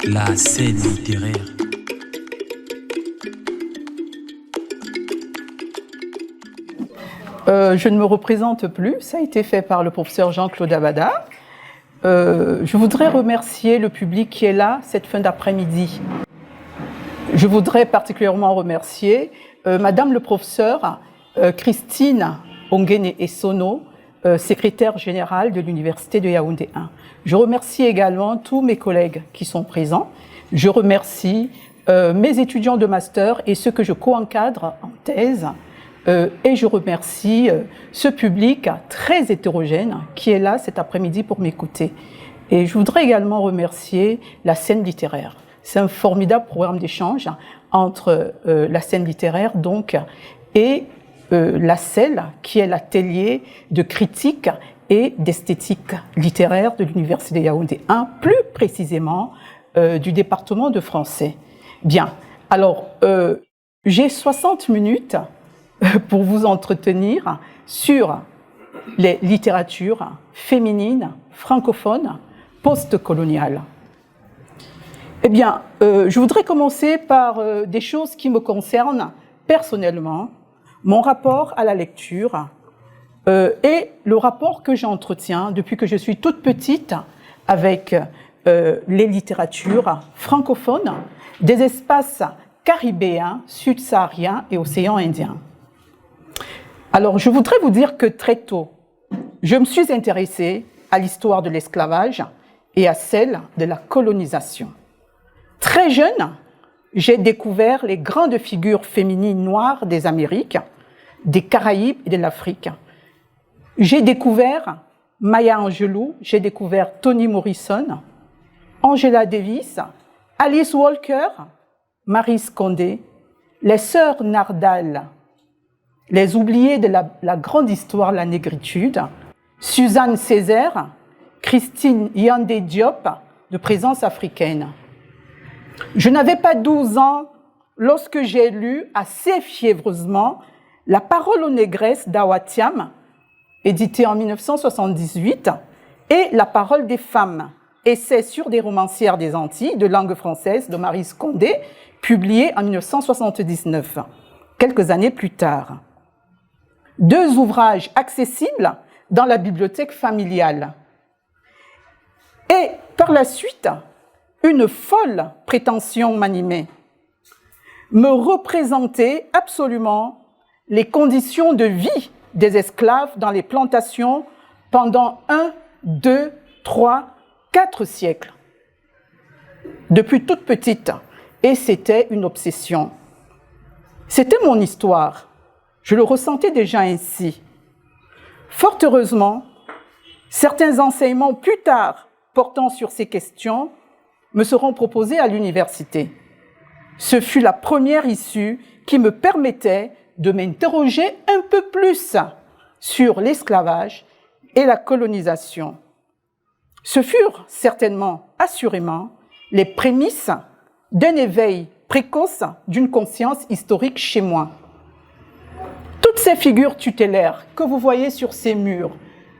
La scène littéraire. Je ne me représente plus, ça a été fait par le professeur Jean-Claude Abada. Je voudrais remercier le public qui est là cette fin d'après-midi. Je voudrais particulièrement remercier Madame le professeur Christine Ongene Essono, secrétaire générale de l'Université de Yaoundé 1. Je remercie également tous mes collègues qui sont présents. Je remercie mes étudiants de master et ceux que je co-encadre en thèse. Et je remercie ce public très hétérogène qui est là cet après-midi pour m'écouter. Et je voudrais également remercier la scène littéraire. C'est un formidable programme d'échange entre la scène littéraire donc, et la CEL, qui est l'atelier de critique et d'esthétique littéraire de l'Université de Yaoundé 1, plus précisément du département de français. Bien, alors j'ai 60 minutes pour vous entretenir sur les littératures féminines, francophones, post-coloniales. Eh bien, je voudrais commencer par des choses qui me concernent personnellement, mon rapport à la lecture et le rapport que j'entretiens depuis que je suis toute petite avec les littératures francophones des espaces caribéens, sud-sahariens et océan Indien. Alors, je voudrais vous dire que très tôt, je me suis intéressée à l'histoire de l'esclavage et à celle de la colonisation. Très jeune, j'ai découvert les grandes figures féminines noires des Amériques, des Caraïbes et de l'Afrique. J'ai découvert Maya Angelou, j'ai découvert Toni Morrison, Angela Davis, Alice Walker, Marie Scondé, les sœurs Nardal, les oubliées de la grande histoire de la négritude, Suzanne Césaire, Christine Yandé Diop, de présence africaine. Je n'avais pas 12 ans lorsque j'ai lu assez fiévreusement La parole aux négresses d'Awatiam, édité en 1978, et La parole des femmes, essai sur des romancières des Antilles de langue française de Marie Scondé, publié en 1979, quelques années plus tard. Deux ouvrages accessibles dans la bibliothèque familiale. Et par la suite, une folle prétention m'animait. Me représenter absolument les conditions de vie des esclaves dans les plantations pendant 1, 2, 3, 4 siècles. Depuis toute petite, et c'était une obsession. C'était mon histoire. Je le ressentais déjà ainsi. Fort heureusement, certains enseignements plus tard portant sur ces questions me seront proposés à l'université. Ce fut la première issue qui me permettait de m'interroger un peu plus sur l'esclavage et la colonisation. Ce furent certainement, assurément, les prémices d'un éveil précoce d'une conscience historique chez moi. Toutes ces figures tutélaires que vous voyez sur ces murs,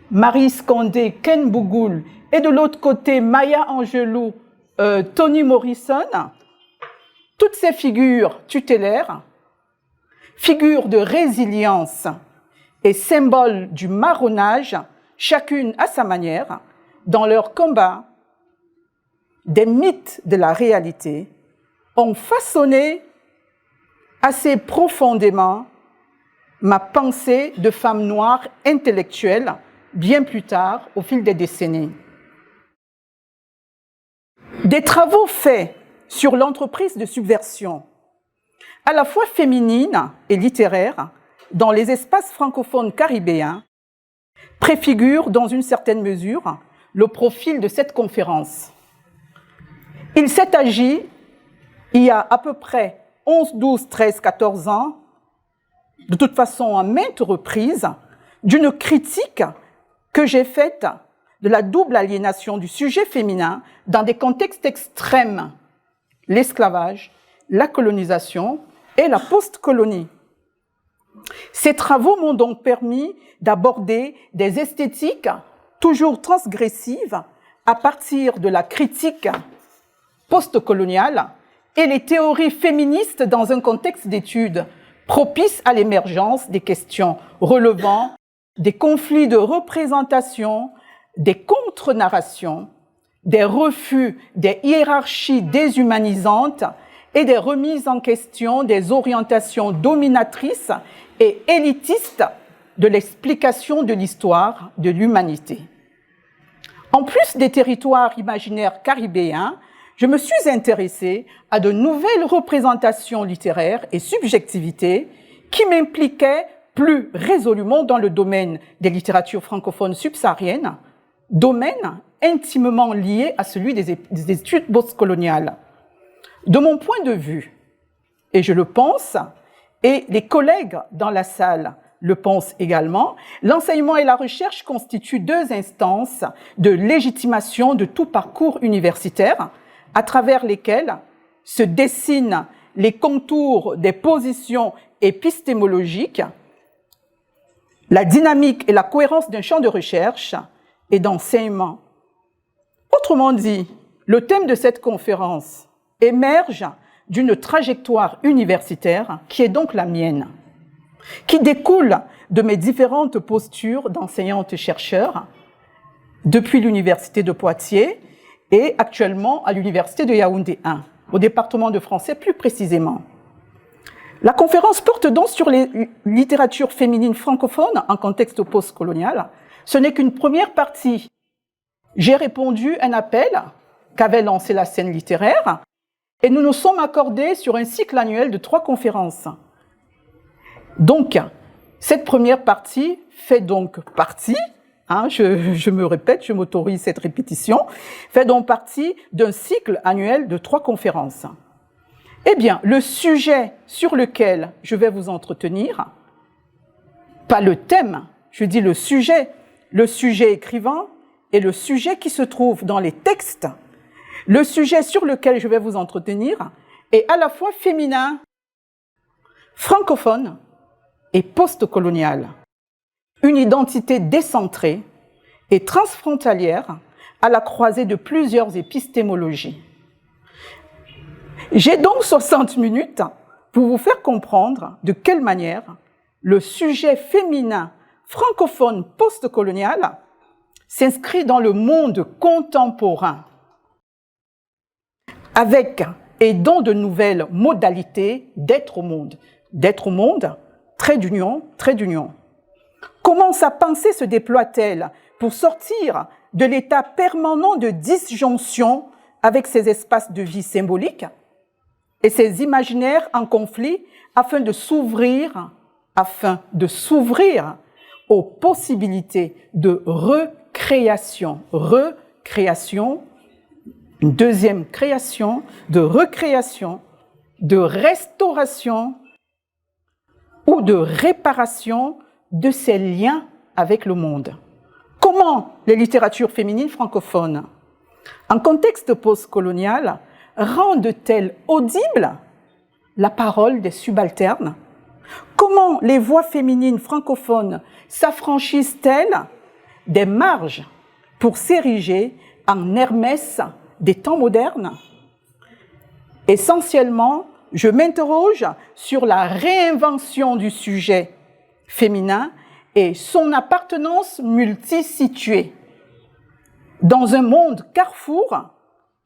Marie Scondé, Ken Bougoul, et de l'autre côté, Maya Angelou, Toni Morrison, toutes ces figures tutélaires, figures de résilience et symboles du marronnage, chacune à sa manière, dans leur combat, des mythes de la réalité, ont façonné assez profondément ma pensée de femme noire intellectuelle, bien plus tard, au fil des décennies. Des travaux faits sur l'entreprise de subversion, à la fois féminine et littéraire, dans les espaces francophones caribéens, préfigurent dans une certaine mesure le profil de cette conférence. Il s'est agi, il y a à peu près 11, 12, 13, 14 ans, de toute façon à maintes reprises, d'une critique que j'ai faite de la double aliénation du sujet féminin dans des contextes extrêmes, l'esclavage, la colonisation et la post-colonie. Ces travaux m'ont donc permis d'aborder des esthétiques toujours transgressives à partir de la critique postcoloniale et les théories féministes dans un contexte d'études propice à l'émergence des questions relevant des conflits de représentation, des contre-narrations, des refus des hiérarchies déshumanisantes et des remises en question des orientations dominatrices et élitistes de l'explication de l'histoire de l'humanité. En plus des territoires imaginaires caribéens, je me suis intéressée à de nouvelles représentations littéraires et subjectivités qui m'impliquaient plus résolument dans le domaine des littératures francophones subsahariennes, domaine intimement lié à celui des études postcoloniales. De mon point de vue, et je le pense, et les collègues dans la salle le pensent également, l'enseignement et la recherche constituent deux instances de légitimation de tout parcours universitaire à travers lesquelles se dessinent les contours des positions épistémologiques, la dynamique et la cohérence d'un champ de recherche et d'enseignement. Autrement dit, le thème de cette conférence émerge d'une trajectoire universitaire qui est donc la mienne, qui découle de mes différentes postures d'enseignante-chercheur depuis l'Université de Poitiers et actuellement à l'Université de Yaoundé 1, au département de français plus précisément. La conférence porte donc sur les littératures féminines francophones en contexte postcolonial. Ce n'est qu'une première partie. J'ai répondu à un appel qu'avait lancé la scène littéraire et nous nous sommes accordés sur un cycle annuel de 3 conférences. Donc, cette première partie fait donc partie, je me répète, je m'autorise cette répétition, fait donc partie d'un cycle annuel de 3 conférences. Eh bien, le sujet sur lequel je vais vous entretenir, pas le thème, je dis le sujet écrivant et le sujet qui se trouve dans les textes, le sujet sur lequel je vais vous entretenir est à la fois féminin, francophone et postcolonial. Une identité décentrée et transfrontalière à la croisée de plusieurs épistémologies. J'ai donc 60 minutes pour vous faire comprendre de quelle manière le sujet féminin francophone postcolonial s'inscrit dans le monde contemporain avec et dans de nouvelles modalités d'être au monde. D'être au monde, trait d'union, trait d'union. Comment sa pensée se déploie-t-elle pour sortir de l'état permanent de disjonction avec ses espaces de vie symboliques et ses imaginaires en conflit afin de s'ouvrir aux possibilités de recréation, une deuxième création, de recréation, de restauration ou de réparation de ces liens avec le monde. Comment les littératures féminines francophones, en contexte postcolonial, rendent-elles audible la parole des subalternes? Comment les voix féminines francophones s'affranchissent-elles des marges pour s'ériger en Hermès des temps modernes? Essentiellement, je m'interroge sur la réinvention du sujet féminin et son appartenance multisituée dans un monde carrefour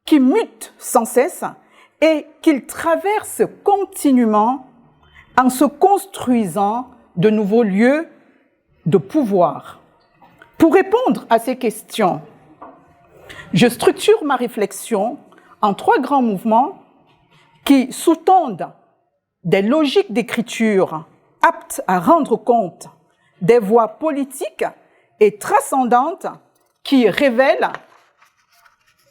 qui mute sans cesse et qu'il traverse continuellement en se construisant de nouveaux lieux de pouvoir. Pour répondre à ces questions, je structure ma réflexion en 3 grands mouvements qui sous-tendent des logiques d'écriture aptes à rendre compte des voies politiques et transcendantes qui révèlent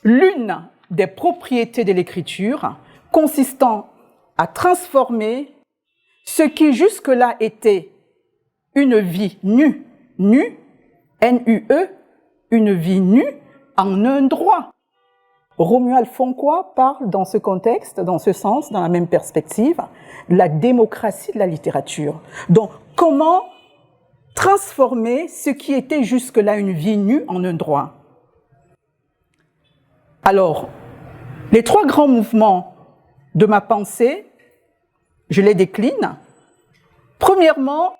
l'une des propriétés de l'écriture consistant à transformer ce qui jusque-là était une vie nue, N-U-E, une vie nue en un droit. Romuald Foncois parle dans ce contexte, dans ce sens, dans la même perspective, de la démocratie de la littérature. Donc, comment transformer ce qui était jusque-là une vie nue en un droit? Alors, les trois grands mouvements de ma pensée, je les décline. Premièrement,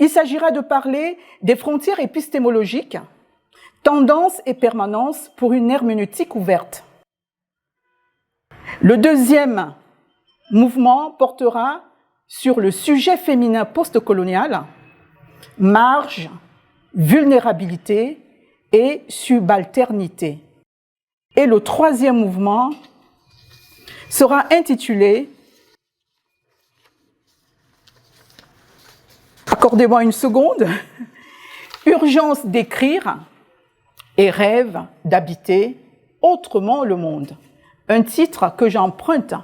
il s'agira de parler des frontières épistémologiques, tendances et permanences pour une herméneutique ouverte. Le deuxième mouvement portera sur le sujet féminin postcolonial, marge, vulnérabilité et subalternité. Et le troisième mouvement sera intitulé, accordez-moi une seconde, Urgence d'écrire et rêve d'habiter autrement le monde. Un titre que j'emprunte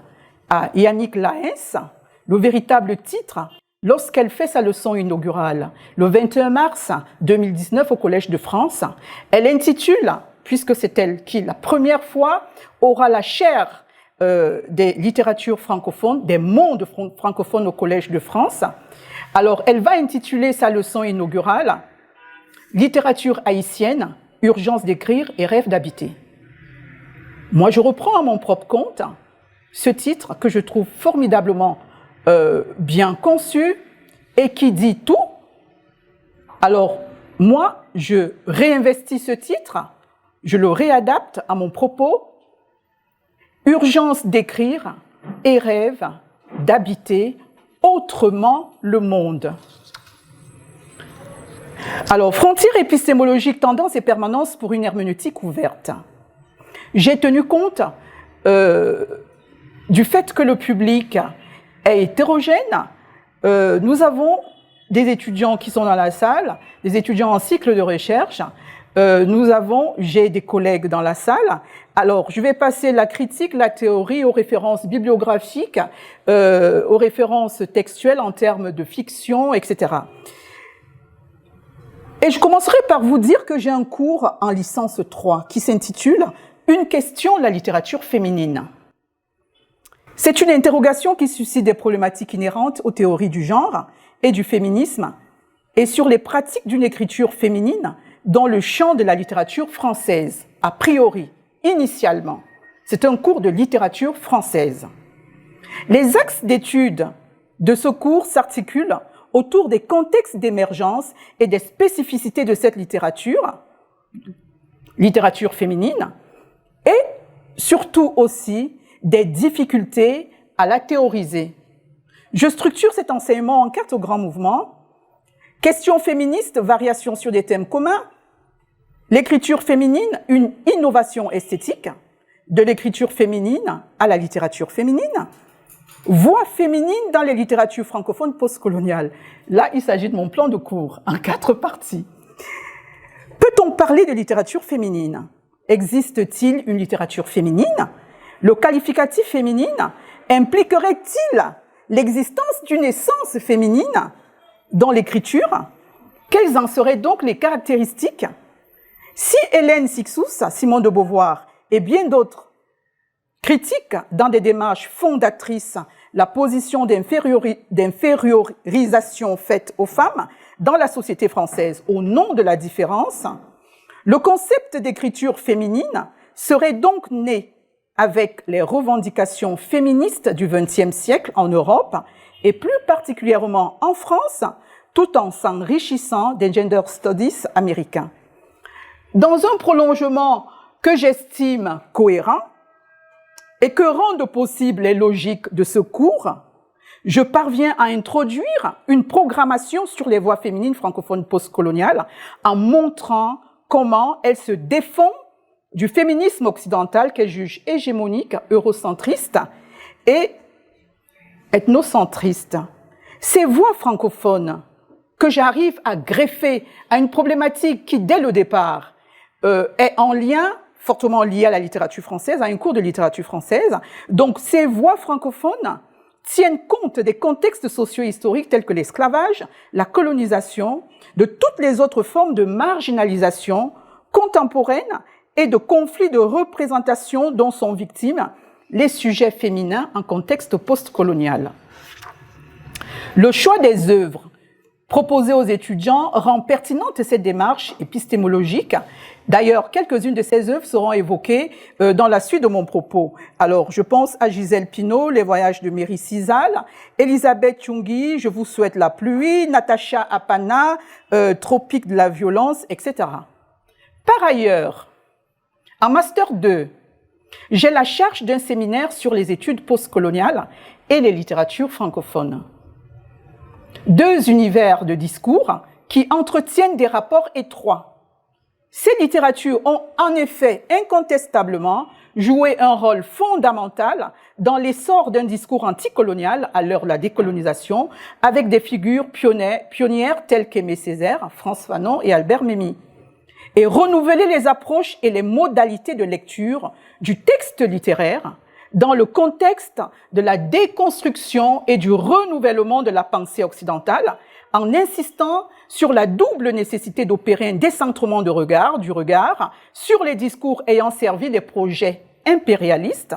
à Yannick Laens, le véritable titre, lorsqu'elle fait sa leçon inaugurale, le 21 mars 2019 au Collège de France. Elle intitule, puisque c'est elle qui, la première fois, aura la chaire des littératures francophones, des mondes francophones au Collège de France. Alors, elle va intituler sa leçon inaugurale « Littérature haïtienne, urgence d'écrire et rêve d'habiter ». Moi, je reprends à mon propre compte ce titre que je trouve formidablement bien conçu et qui dit tout. Alors, moi, je réinvestis ce titre, je le réadapte à mon propos. Urgence d'écrire et rêve d'habiter autrement le monde. Alors, frontières épistémologiques, tendances et permanences pour une herméneutique ouverte. J'ai tenu compte du fait que le public est hétérogène. Nous avons des étudiants qui sont dans la salle, des étudiants en cycle de recherche. J'ai des collègues dans la salle. Alors, je vais passer la critique, la théorie aux références bibliographiques, aux références textuelles en termes de fiction, etc. Et je commencerai par vous dire que j'ai un cours en licence 3 qui s'intitule « Une question de la littérature féminine ». C'est une interrogation qui suscite des problématiques inhérentes aux théories du genre et du féminisme et sur les pratiques d'une écriture féminine dans le champ de la littérature française, a priori, initialement. C'est un cours de littérature française. Les axes d'étude de ce cours s'articulent autour des contextes d'émergence et des spécificités de cette littérature féminine, et surtout aussi des difficultés à la théoriser. Je structure cet enseignement en 4 grands mouvements. Questions féministes, variations sur des thèmes communs. L'écriture féminine, une innovation esthétique. De l'écriture féminine à la littérature féminine. Voix féminine dans les littératures francophones postcoloniales. Là, il s'agit de mon plan de cours en 4 parties. Peut-on parler de littérature féminine? Existe-t-il une littérature féminine? Le qualificatif féminine impliquerait-il l'existence d'une essence féminine dans l'écriture? Quelles en seraient donc les caractéristiques? Si Hélène Cixous, Simone de Beauvoir et bien d'autres critiquent dans des démarches fondatrices la position d'infériorisation faite aux femmes dans la société française au nom de la différence, le concept d'écriture féminine serait donc né avec les revendications féministes du XXe siècle en Europe et plus particulièrement en France, tout en s'enrichissant des gender studies américains. Dans un prolongement que j'estime cohérent et que rendent possible les logiques de ce cours, je parviens à introduire une programmation sur les voix féminines francophones postcoloniales en montrant comment elles se défont du féminisme occidental qu'elles jugent hégémonique, eurocentriste et ethnocentriste. Ces voix francophones que j'arrive à greffer à une problématique qui, dès le départ, est en lien, fortement liée à la littérature française, à un cours de littérature française. Donc, ces voix francophones tiennent compte des contextes socio-historiques tels que l'esclavage, la colonisation, de toutes les autres formes de marginalisation contemporaine et de conflits de représentation dont sont victimes les sujets féminins en contexte postcolonial. Le choix des œuvres proposées aux étudiants rend pertinente cette démarche épistémologique, D'ailleurs, quelques-unes de ces œuvres seront évoquées dans la suite de mon propos. Alors, je pense à Gisèle Pineau, Les voyages de Mary Cizal, Elisabeth Chungui, Je vous souhaite la pluie, Natacha Apana, Tropique de la violence, etc. Par ailleurs, en Master 2, j'ai la charge d'un séminaire sur les études postcoloniales et les littératures francophones. Deux univers de discours qui entretiennent des rapports étroits. Ces littératures ont en effet incontestablement joué un rôle fondamental dans l'essor d'un discours anticolonial à l'heure de la décolonisation, avec des figures pionnières telles qu'Aimé Césaire, France Fanon et Albert Memmi, et renouveler les approches et les modalités de lecture du texte littéraire dans le contexte de la déconstruction et du renouvellement de la pensée occidentale, en insistant sur la double nécessité d'opérer un décentrement du regard sur les discours ayant servi les projets impérialistes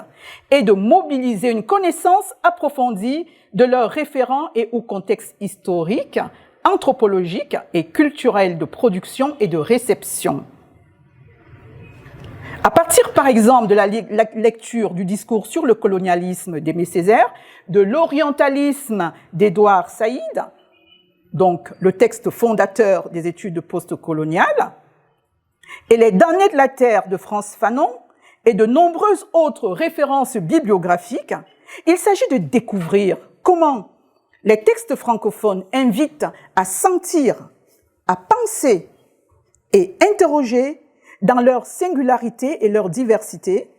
et de mobiliser une connaissance approfondie de leurs référents et ou contexte historique, anthropologique et culturel de production et de réception. À partir, par exemple, de la lecture du discours sur le colonialisme d'Aimé Césaire, de l'orientalisme d'Édouard Saïd, donc le texte fondateur des études postcoloniales, et les damnés de la terre de France Fanon, et de nombreuses autres références bibliographiques, il s'agit de découvrir comment les textes francophones invitent à sentir, à penser et interroger dans leur singularité et leur diversité.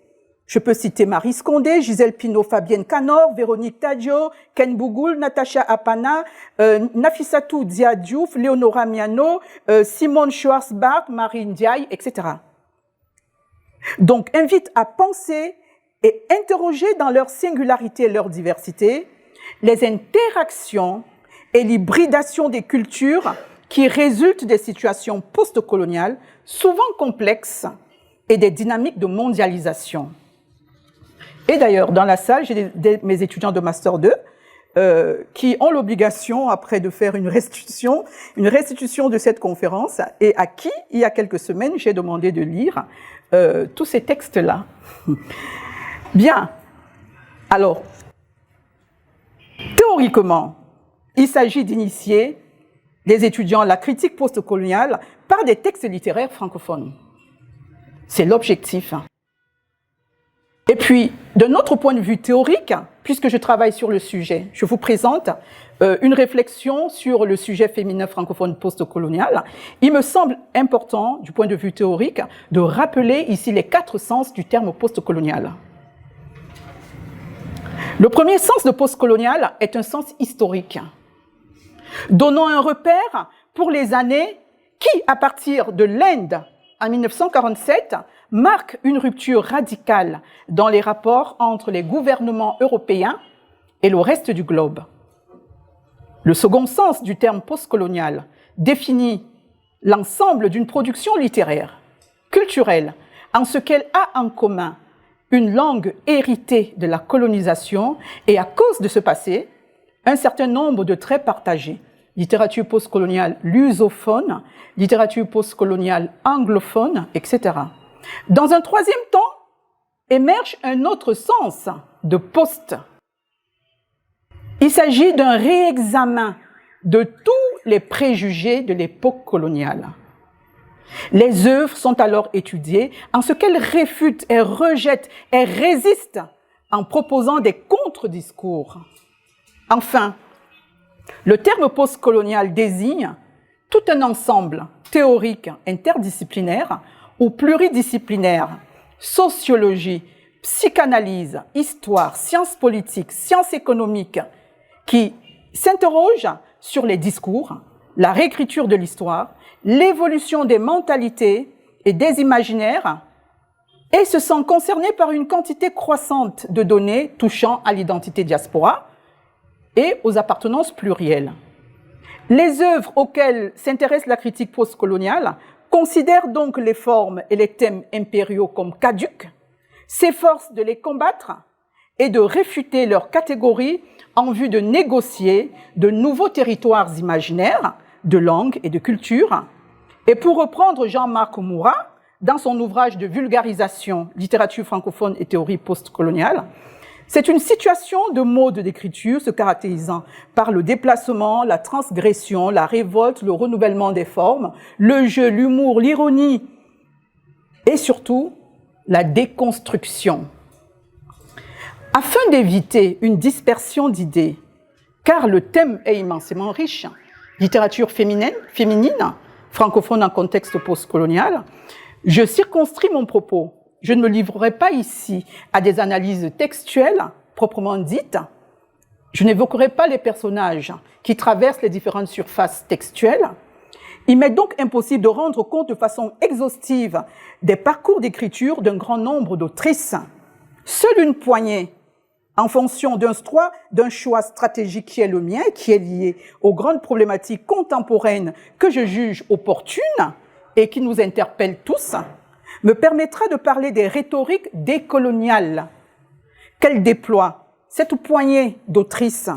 Je peux citer Marie Scondé, Gisèle Pineau, Fabienne Canor, Véronique Tadio, Ken Bougoul, Natacha Apana, Nafissatou Dia Diouf, Léonora Miano, Simone Schwarzbach, Marie Ndiaye, etc. Donc, invite à penser et interroger dans leur singularité et leur diversité les interactions et l'hybridation des cultures qui résultent des situations postcoloniales, souvent complexes, et des dynamiques de mondialisation. Et d'ailleurs, dans la salle, j'ai mes étudiants de Master 2 qui ont l'obligation, après, de faire une restitution de cette conférence, et à qui, il y a quelques semaines, j'ai demandé de lire tous ces textes-là. Bien. Alors, théoriquement, il s'agit d'initier les étudiants à la critique postcoloniale par des textes littéraires francophones. C'est l'objectif. Et puis, d'un autre point de vue théorique, puisque je travaille sur le sujet, je vous présente une réflexion sur le sujet féminin francophone postcolonial. Il me semble important, du point de vue théorique, de rappeler ici les 4 sens du terme postcolonial. Le premier sens de postcolonial est un sens historique, donnant un repère pour les années qui, à partir de l'Inde, en 1947, marquent une rupture radicale dans les rapports entre les gouvernements européens et le reste du globe. Le second sens du terme postcolonial définit l'ensemble d'une production littéraire, culturelle, en ce qu'elle a en commun une langue héritée de la colonisation et, à cause de ce passé, un certain nombre de traits partagés. Littérature postcoloniale lusophone, littérature postcoloniale anglophone, etc. Dans un troisième temps, émerge un autre sens de post. Il s'agit d'un réexamen de tous les préjugés de l'époque coloniale. Les œuvres sont alors étudiées en ce qu'elles réfutent, elles rejettent, elles résistent en proposant des contre-discours. Enfin, le terme postcolonial désigne tout un ensemble théorique interdisciplinaire ou pluridisciplinaire, sociologie, psychanalyse, histoire, sciences politiques, sciences économiques, qui s'interroge sur les discours, la réécriture de l'histoire, l'évolution des mentalités et des imaginaires, et se sent concernés par une quantité croissante de données touchant à l'identité diaspora et aux appartenances plurielles. Les œuvres auxquelles s'intéresse la critique postcoloniale considèrent donc les formes et les thèmes impériaux comme caducs, s'efforcent de les combattre et de réfuter leurs catégories en vue de négocier de nouveaux territoires imaginaires, de langue et de culture. Et pour reprendre Jean-Marc Moura, dans son ouvrage de vulgarisation « Littérature francophone et théorie postcoloniale », c'est une situation de mode d'écriture se caractérisant par le déplacement, la transgression, la révolte, le renouvellement des formes, le jeu, l'humour, l'ironie et surtout la déconstruction. Afin d'éviter une dispersion d'idées, car le thème est immensément riche, littérature féminine, francophone en contexte postcolonial, je circonscris mon propos. Je ne me livrerai pas ici à des analyses textuelles proprement dites. Je n'évoquerai pas les personnages qui traversent les différentes surfaces textuelles. Il m'est donc impossible de rendre compte de façon exhaustive des parcours d'écriture d'un grand nombre d'autrices. Seule une poignée, en fonction d'un choix stratégique qui est le mien, qui est lié aux grandes problématiques contemporaines que je juge opportunes et qui nous interpellent tous, me permettra de parler des rhétoriques décoloniales qu'elles déploient, cette poignée d'autrices,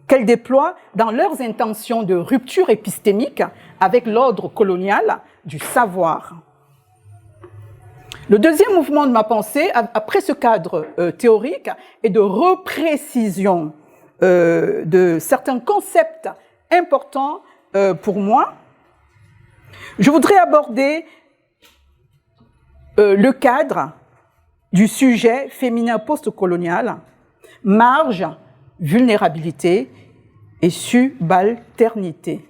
qu'elles déploient dans leurs intentions de rupture épistémique avec l'ordre colonial du savoir. Le deuxième mouvement de ma pensée, après ce cadre théorique, est de reprécision de certains concepts importants pour moi. Je voudrais aborder le cadre du sujet féminin postcolonial, marge, vulnérabilité et subalternité.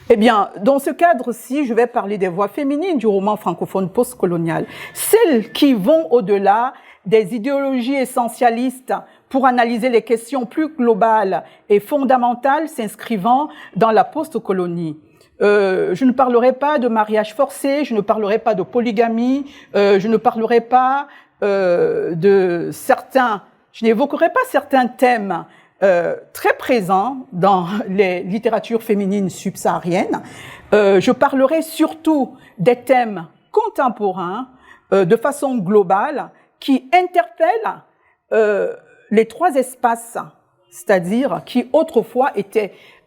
Eh bien, dans ce cadre-ci, je vais parler des voix féminines du roman francophone postcolonial, celles qui vont au-delà des idéologies essentialistes pour analyser les questions plus globales et fondamentales s'inscrivant dans la postcolonie. Je ne parlerai pas de mariage forcé, je ne parlerai pas de polygamie, je ne parlerai pas je n'évoquerai pas certains thèmes très présents dans les littératures féminines subsahariennes. Je parlerai surtout des thèmes contemporains de façon globale qui interpellent les trois espaces, c'est-à-dire qui autrefois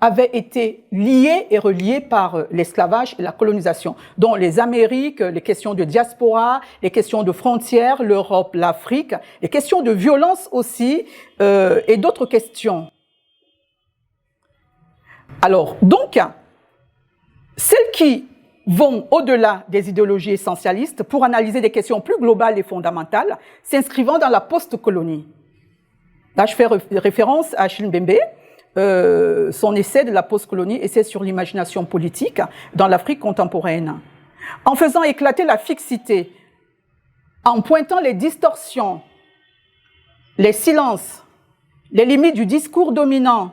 avaient été liés et reliés par l'esclavage et la colonisation, dont les Amériques, les questions de diaspora, les questions de frontières, l'Europe, l'Afrique, les questions de violence aussi, et d'autres questions. Alors, donc, celles qui vont au-delà des idéologies essentialistes pour analyser des questions plus globales et fondamentales, s'inscrivant dans la postcolonie. Là, je fais référence à Achille Mbembe, son essai de la postcolonie, essai sur l'imagination politique dans l'Afrique contemporaine. En faisant éclater la fixité, en pointant les distorsions, les silences, les limites du discours dominant,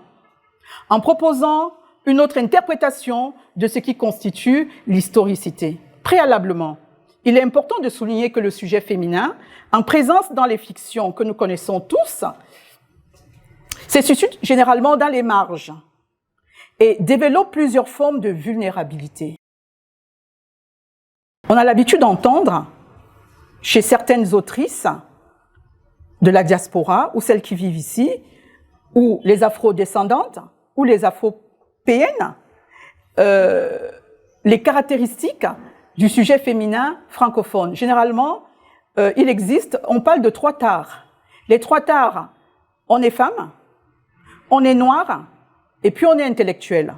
en proposant une autre interprétation de ce qui constitue l'historicité. Préalablement, il est important de souligner que le sujet féminin, en présence dans les fictions que nous connaissons tous, se situe généralement dans les marges et développe plusieurs formes de vulnérabilité. On a l'habitude d'entendre chez certaines autrices de la diaspora, ou celles qui vivent ici, ou les afro-descendantes, ou les afro-péennes, les caractéristiques du sujet féminin francophone. Généralement, il existe, on parle de trois tares. Les trois tares, on est femme, on est noir, et puis on est intellectuel.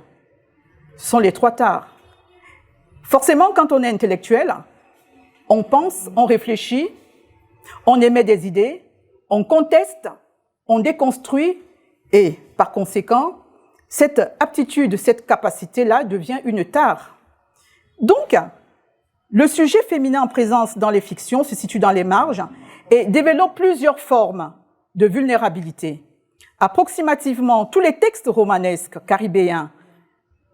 Ce sont les trois tares. Forcément, quand on est intellectuel, on pense, on réfléchit, on émet des idées, on conteste, on déconstruit, et par conséquent, cette aptitude, cette capacité-là devient une tare. Donc, le sujet féminin en présence dans les fictions se situe dans les marges et développe plusieurs formes de vulnérabilité. Approximativement, tous les textes romanesques caribéens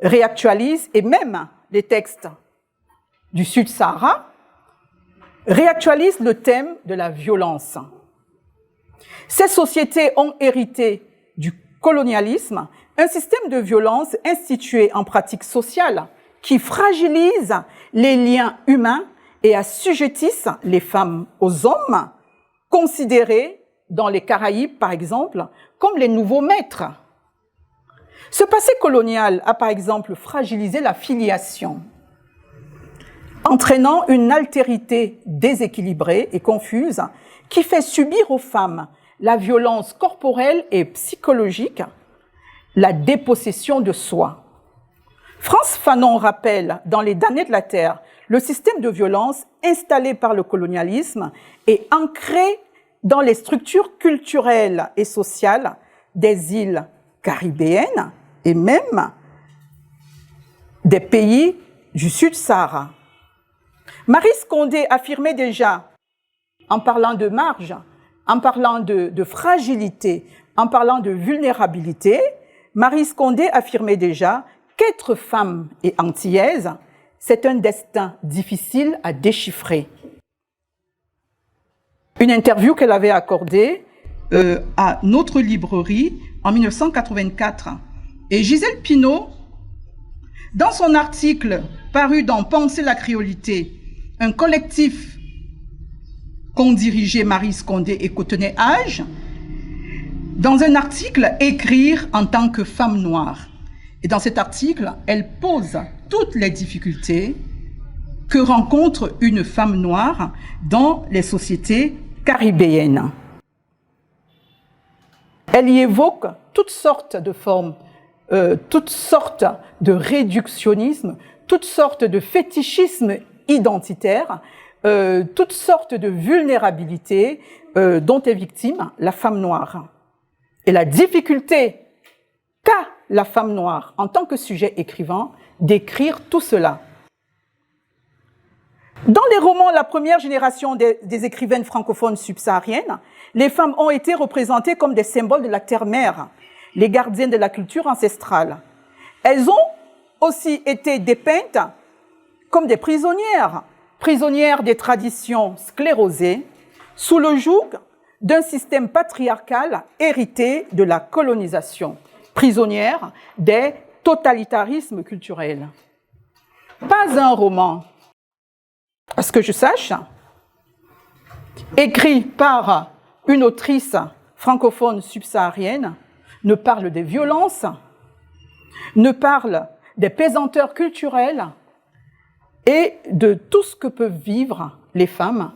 réactualisent, et même les textes du Sud-Sahara, réactualisent le thème de la violence. Ces sociétés ont hérité du colonialisme, un système de violence institué en pratique sociale qui fragilise les liens humains et assujettissent les femmes aux hommes, considérés dans les Caraïbes, par exemple, comme les nouveaux maîtres. Ce passé colonial a, par exemple, fragilisé la filiation. entraînant une altérité déséquilibrée et confuse qui fait subir aux femmes la violence corporelle et psychologique, la dépossession de soi. Frantz Fanon rappelle dans Les damnés de la terre le système de violence installé par le colonialisme et ancré dans les structures culturelles et sociales des îles caribéennes et même des pays du Sud-Sahara. Maryse Condé affirmait déjà, en parlant de marge, en parlant de fragilité, en parlant de vulnérabilité, Maryse Condé affirmait déjà qu'être femme et antillaise, c'est un destin difficile à déchiffrer. Une interview qu'elle avait accordée à Notre Librairie en 1984. Et Gisèle Pineau, dans son article paru dans Penser la créolité, un collectif qu'ont dirigé Maryse Condé et Cotonnet-Age, dans un article « Écrire en tant que femme noire ». Et dans cet article, elle pose toutes les difficultés que rencontre une femme noire dans les sociétés caribéennes. Elle y évoque toutes sortes de formes, toutes sortes de réductionnisme, toutes sortes de fétichisme identitaire, toutes sortes de vulnérabilités dont est victime la femme noire. Et la difficulté qu'a la femme noire en tant que sujet écrivant d'écrire tout cela. Dans les romans, la première génération des écrivaines francophones subsahariennes, les femmes ont été représentées comme des symboles de la terre-mère, les gardiennes de la culture ancestrale. Elles ont aussi été dépeintes comme des prisonnières, prisonnières des traditions sclérosées, sous le joug d'un système patriarcal hérité de la colonisation, prisonnières des totalitarismes culturels. Pas un roman, à ce que je sache, écrit par une autrice francophone subsaharienne, ne parle des violences, ne parle des pesanteurs culturelles et de tout ce que peuvent vivre les femmes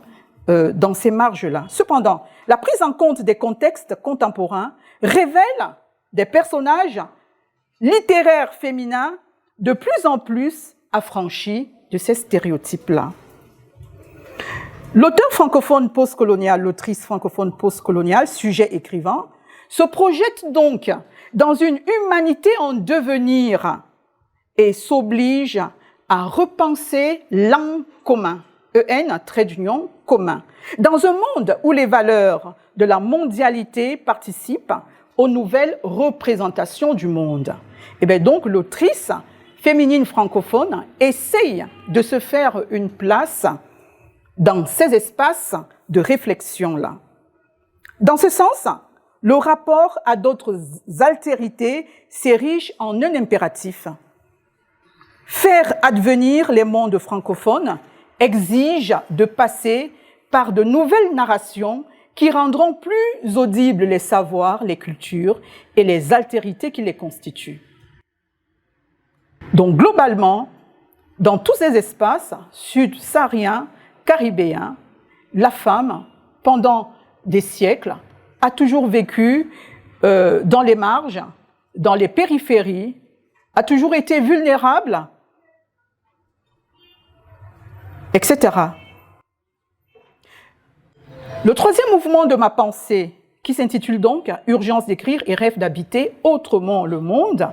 dans ces marges-là. Cependant, la prise en compte des contextes contemporains révèle des personnages littéraires féminins de plus en plus affranchis de ces stéréotypes-là. L'auteur francophone postcolonial, l'autrice francophone postcoloniale, sujet écrivant, se projette donc dans une humanité en devenir et s'oblige à repenser l'en commun, EN, trait d'union, commun, dans un monde où les valeurs de la mondialité participent aux nouvelles représentations du monde. Et bien donc l'autrice féminine francophone essaye de se faire une place dans ces espaces de réflexion-là. Dans ce sens, le rapport à d'autres altérités s'érige en un impératif. Faire advenir les mondes francophones exige de passer par de nouvelles narrations qui rendront plus audibles les savoirs, les cultures et les altérités qui les constituent. Donc globalement, dans tous ces espaces sud-sahariens, caribéens, la femme, pendant des siècles, a toujours vécu dans les marges, dans les périphéries, a toujours été vulnérable, etc. Le troisième mouvement de ma pensée, qui s'intitule donc « Urgence d'écrire et rêve d'habiter autrement le monde »,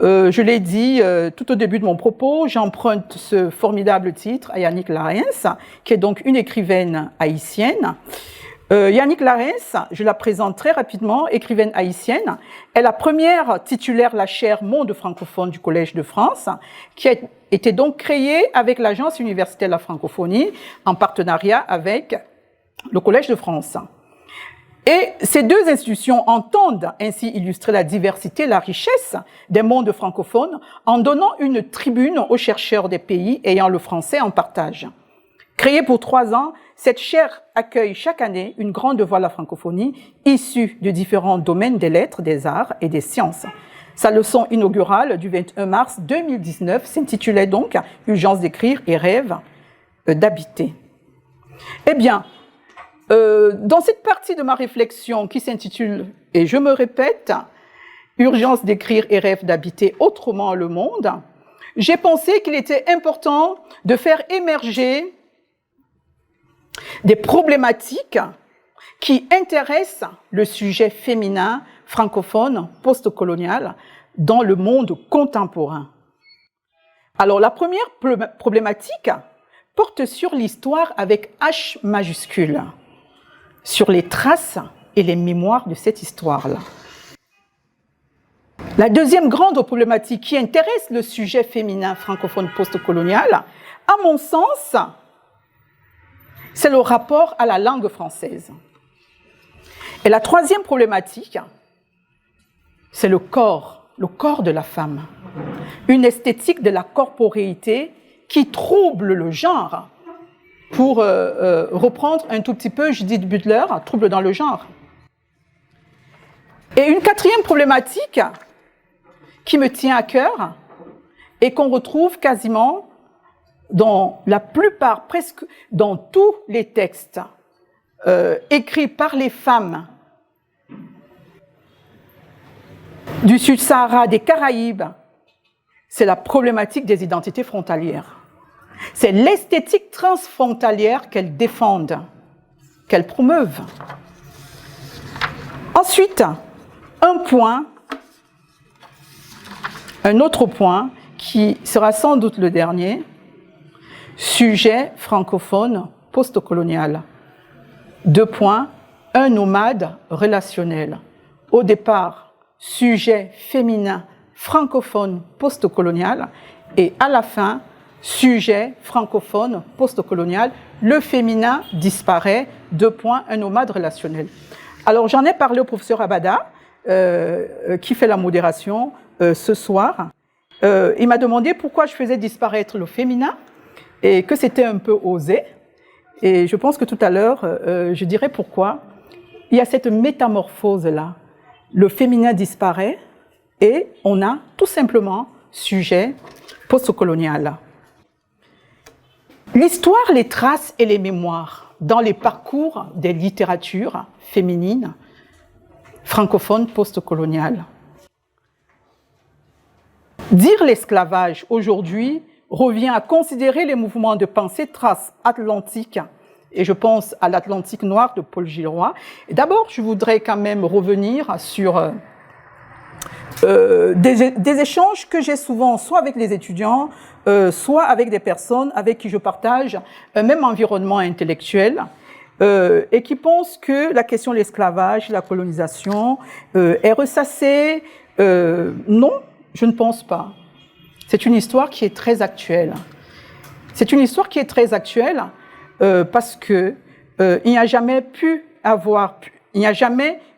je l'ai dit tout au début de mon propos, j'emprunte ce formidable titre à Yannick Larens, qui est donc une écrivaine haïtienne. Yannick Larens, je la présente très rapidement, écrivaine haïtienne, est la première titulaire la chaire Monde francophone du Collège de France, qui a été donc créée avec l'Agence universitaire de la francophonie en partenariat avec le Collège de France. Et ces deux institutions entendent ainsi illustrer la diversité, la richesse des mondes francophones en donnant une tribune aux chercheurs des pays ayant le français en partage. Créée pour 3 ans, cette chaire accueille chaque année une grande voix de la francophonie issue de différents domaines des lettres, des arts et des sciences. Sa leçon inaugurale du 21 mars 2019 s'intitulait donc « Urgence d'écrire et rêve d'habiter ». Eh bien, dans cette partie de ma réflexion qui s'intitule, et je me répète, « Urgence d'écrire et rêve d'habiter autrement le monde », j'ai pensé qu'il était important de faire émerger des problématiques qui intéressent le sujet féminin francophone postcolonial dans le monde contemporain. Alors, la première problématique porte sur l'histoire avec H majuscule, sur les traces et les mémoires de cette histoire-là. La deuxième grande problématique qui intéresse le sujet féminin francophone postcolonial, à mon sens, c'est le rapport à la langue française. Et la troisième problématique, c'est le corps de la femme. Une esthétique de la corporéité qui trouble le genre. Pour reprendre un tout petit peu Judith Butler, trouble dans le genre. Et une quatrième problématique qui me tient à cœur et qu'on retrouve quasiment dans la plupart, presque dans tous les textes écrits par les femmes du Sud-Sahara, des Caraïbes, c'est la problématique des identités frontalières. C'est l'esthétique transfrontalière qu'elles défendent, qu'elles promeuvent. Ensuite, un autre point qui sera sans doute le dernier, sujet francophone postcolonial. 2 points, un nomade relationnel. Au départ, sujet féminin francophone postcolonial et à la fin, sujet francophone postcolonial. Le féminin disparaît, 2 points, un nomade relationnel. Alors j'en ai parlé au professeur Abada, qui fait la modération ce soir. Il m'a demandé pourquoi je faisais disparaître le féminin et que c'était un peu osé. Et je pense que tout à l'heure, je dirais pourquoi. Il y a cette métamorphose-là. Le féminin disparaît et on a tout simplement sujet postcolonial. L'histoire, les traces et les mémoires dans les parcours des littératures féminines francophones postcoloniales. Dire l'esclavage aujourd'hui revient à considérer les mouvements de pensée transatlantiques, et je pense à l'Atlantique noir de Paul Gilroy. D'abord, je voudrais quand même revenir sur des échanges que j'ai souvent, soit avec les étudiants, soit avec des personnes avec qui je partage un même environnement intellectuel, et qui pensent que la question de l'esclavage, la colonisation est ressassée. Non, je ne pense pas. C'est une histoire qui est très actuelle. C'est une histoire qui est très actuelle parce que il n'y a jamais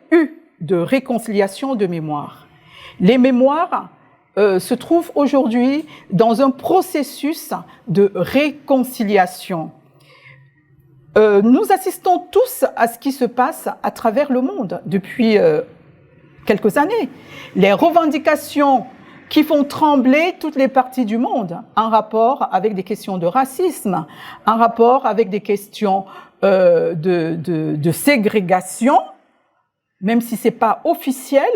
eu de réconciliation de mémoire. Les mémoires se trouvent aujourd'hui dans un processus de réconciliation. Nous assistons tous à ce qui se passe à travers le monde depuis quelques années. Les revendications qui font trembler toutes les parties du monde en rapport avec des questions de racisme, en rapport avec des questions de ségrégation, même si ce n'est pas officiel,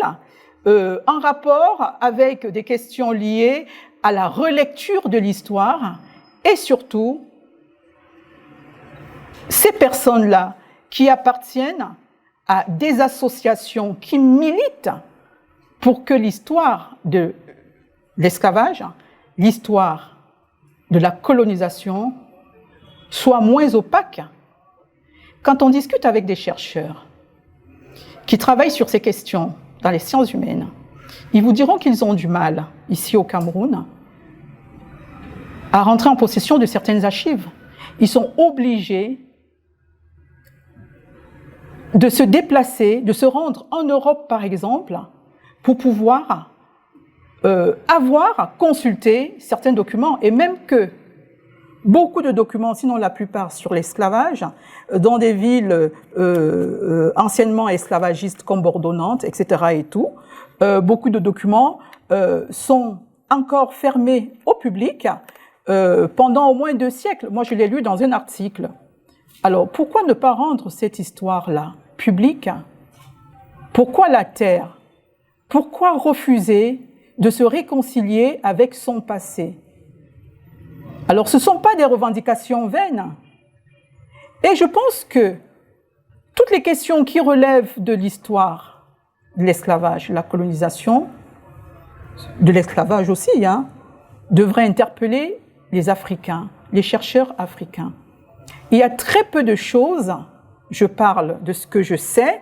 en rapport avec des questions liées à la relecture de l'histoire et surtout ces personnes-là qui appartiennent à des associations qui militent pour que l'histoire de l'esclavage, l'histoire de la colonisation soit moins opaque. Quand on discute avec des chercheurs qui travaillent sur ces questions dans les sciences humaines, ils vous diront qu'ils ont du mal, ici au Cameroun, à rentrer en possession de certaines archives. Ils sont obligés de se déplacer, de se rendre en Europe, par exemple, pour pouvoir consulter certains documents, et même que beaucoup de documents, sinon la plupart, sur l'esclavage, dans des villes anciennement esclavagistes comme Bordeaux, Nantes, etc. et tout, beaucoup de documents sont encore fermées au public pendant au moins 2 siècles. Moi, je l'ai lu dans un article. Alors, pourquoi ne pas rendre cette histoire-là publique? Pourquoi la taire? Pourquoi refuser de se réconcilier avec son passé? Alors, ce ne sont pas des revendications vaines. Et je pense que toutes les questions qui relèvent de l'histoire de l'esclavage, la colonisation, de l'esclavage aussi, devraient interpeller les Africains, les chercheurs africains. Il y a très peu de choses, je parle de ce que je sais,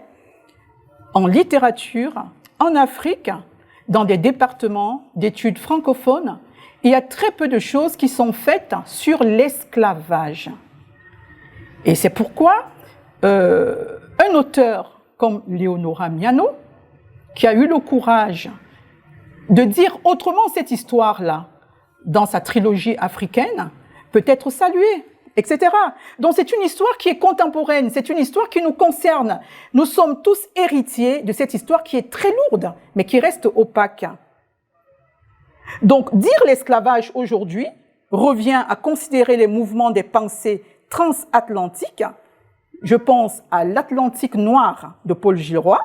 en littérature, en Afrique, dans des départements d'études francophones, il y a très peu de choses qui sont faites sur l'esclavage. Et c'est pourquoi un auteur comme Léonora Miano, qui a eu le courage de dire autrement cette histoire-là dans sa trilogie africaine, peut être salué, etc. Donc c'est une histoire qui est contemporaine, c'est une histoire qui nous concerne. Nous sommes tous héritiers de cette histoire qui est très lourde, mais qui reste opaque. Donc dire l'esclavage aujourd'hui revient à considérer les mouvements des pensées transatlantiques, je pense à l'Atlantique noir de Paul Gilroy,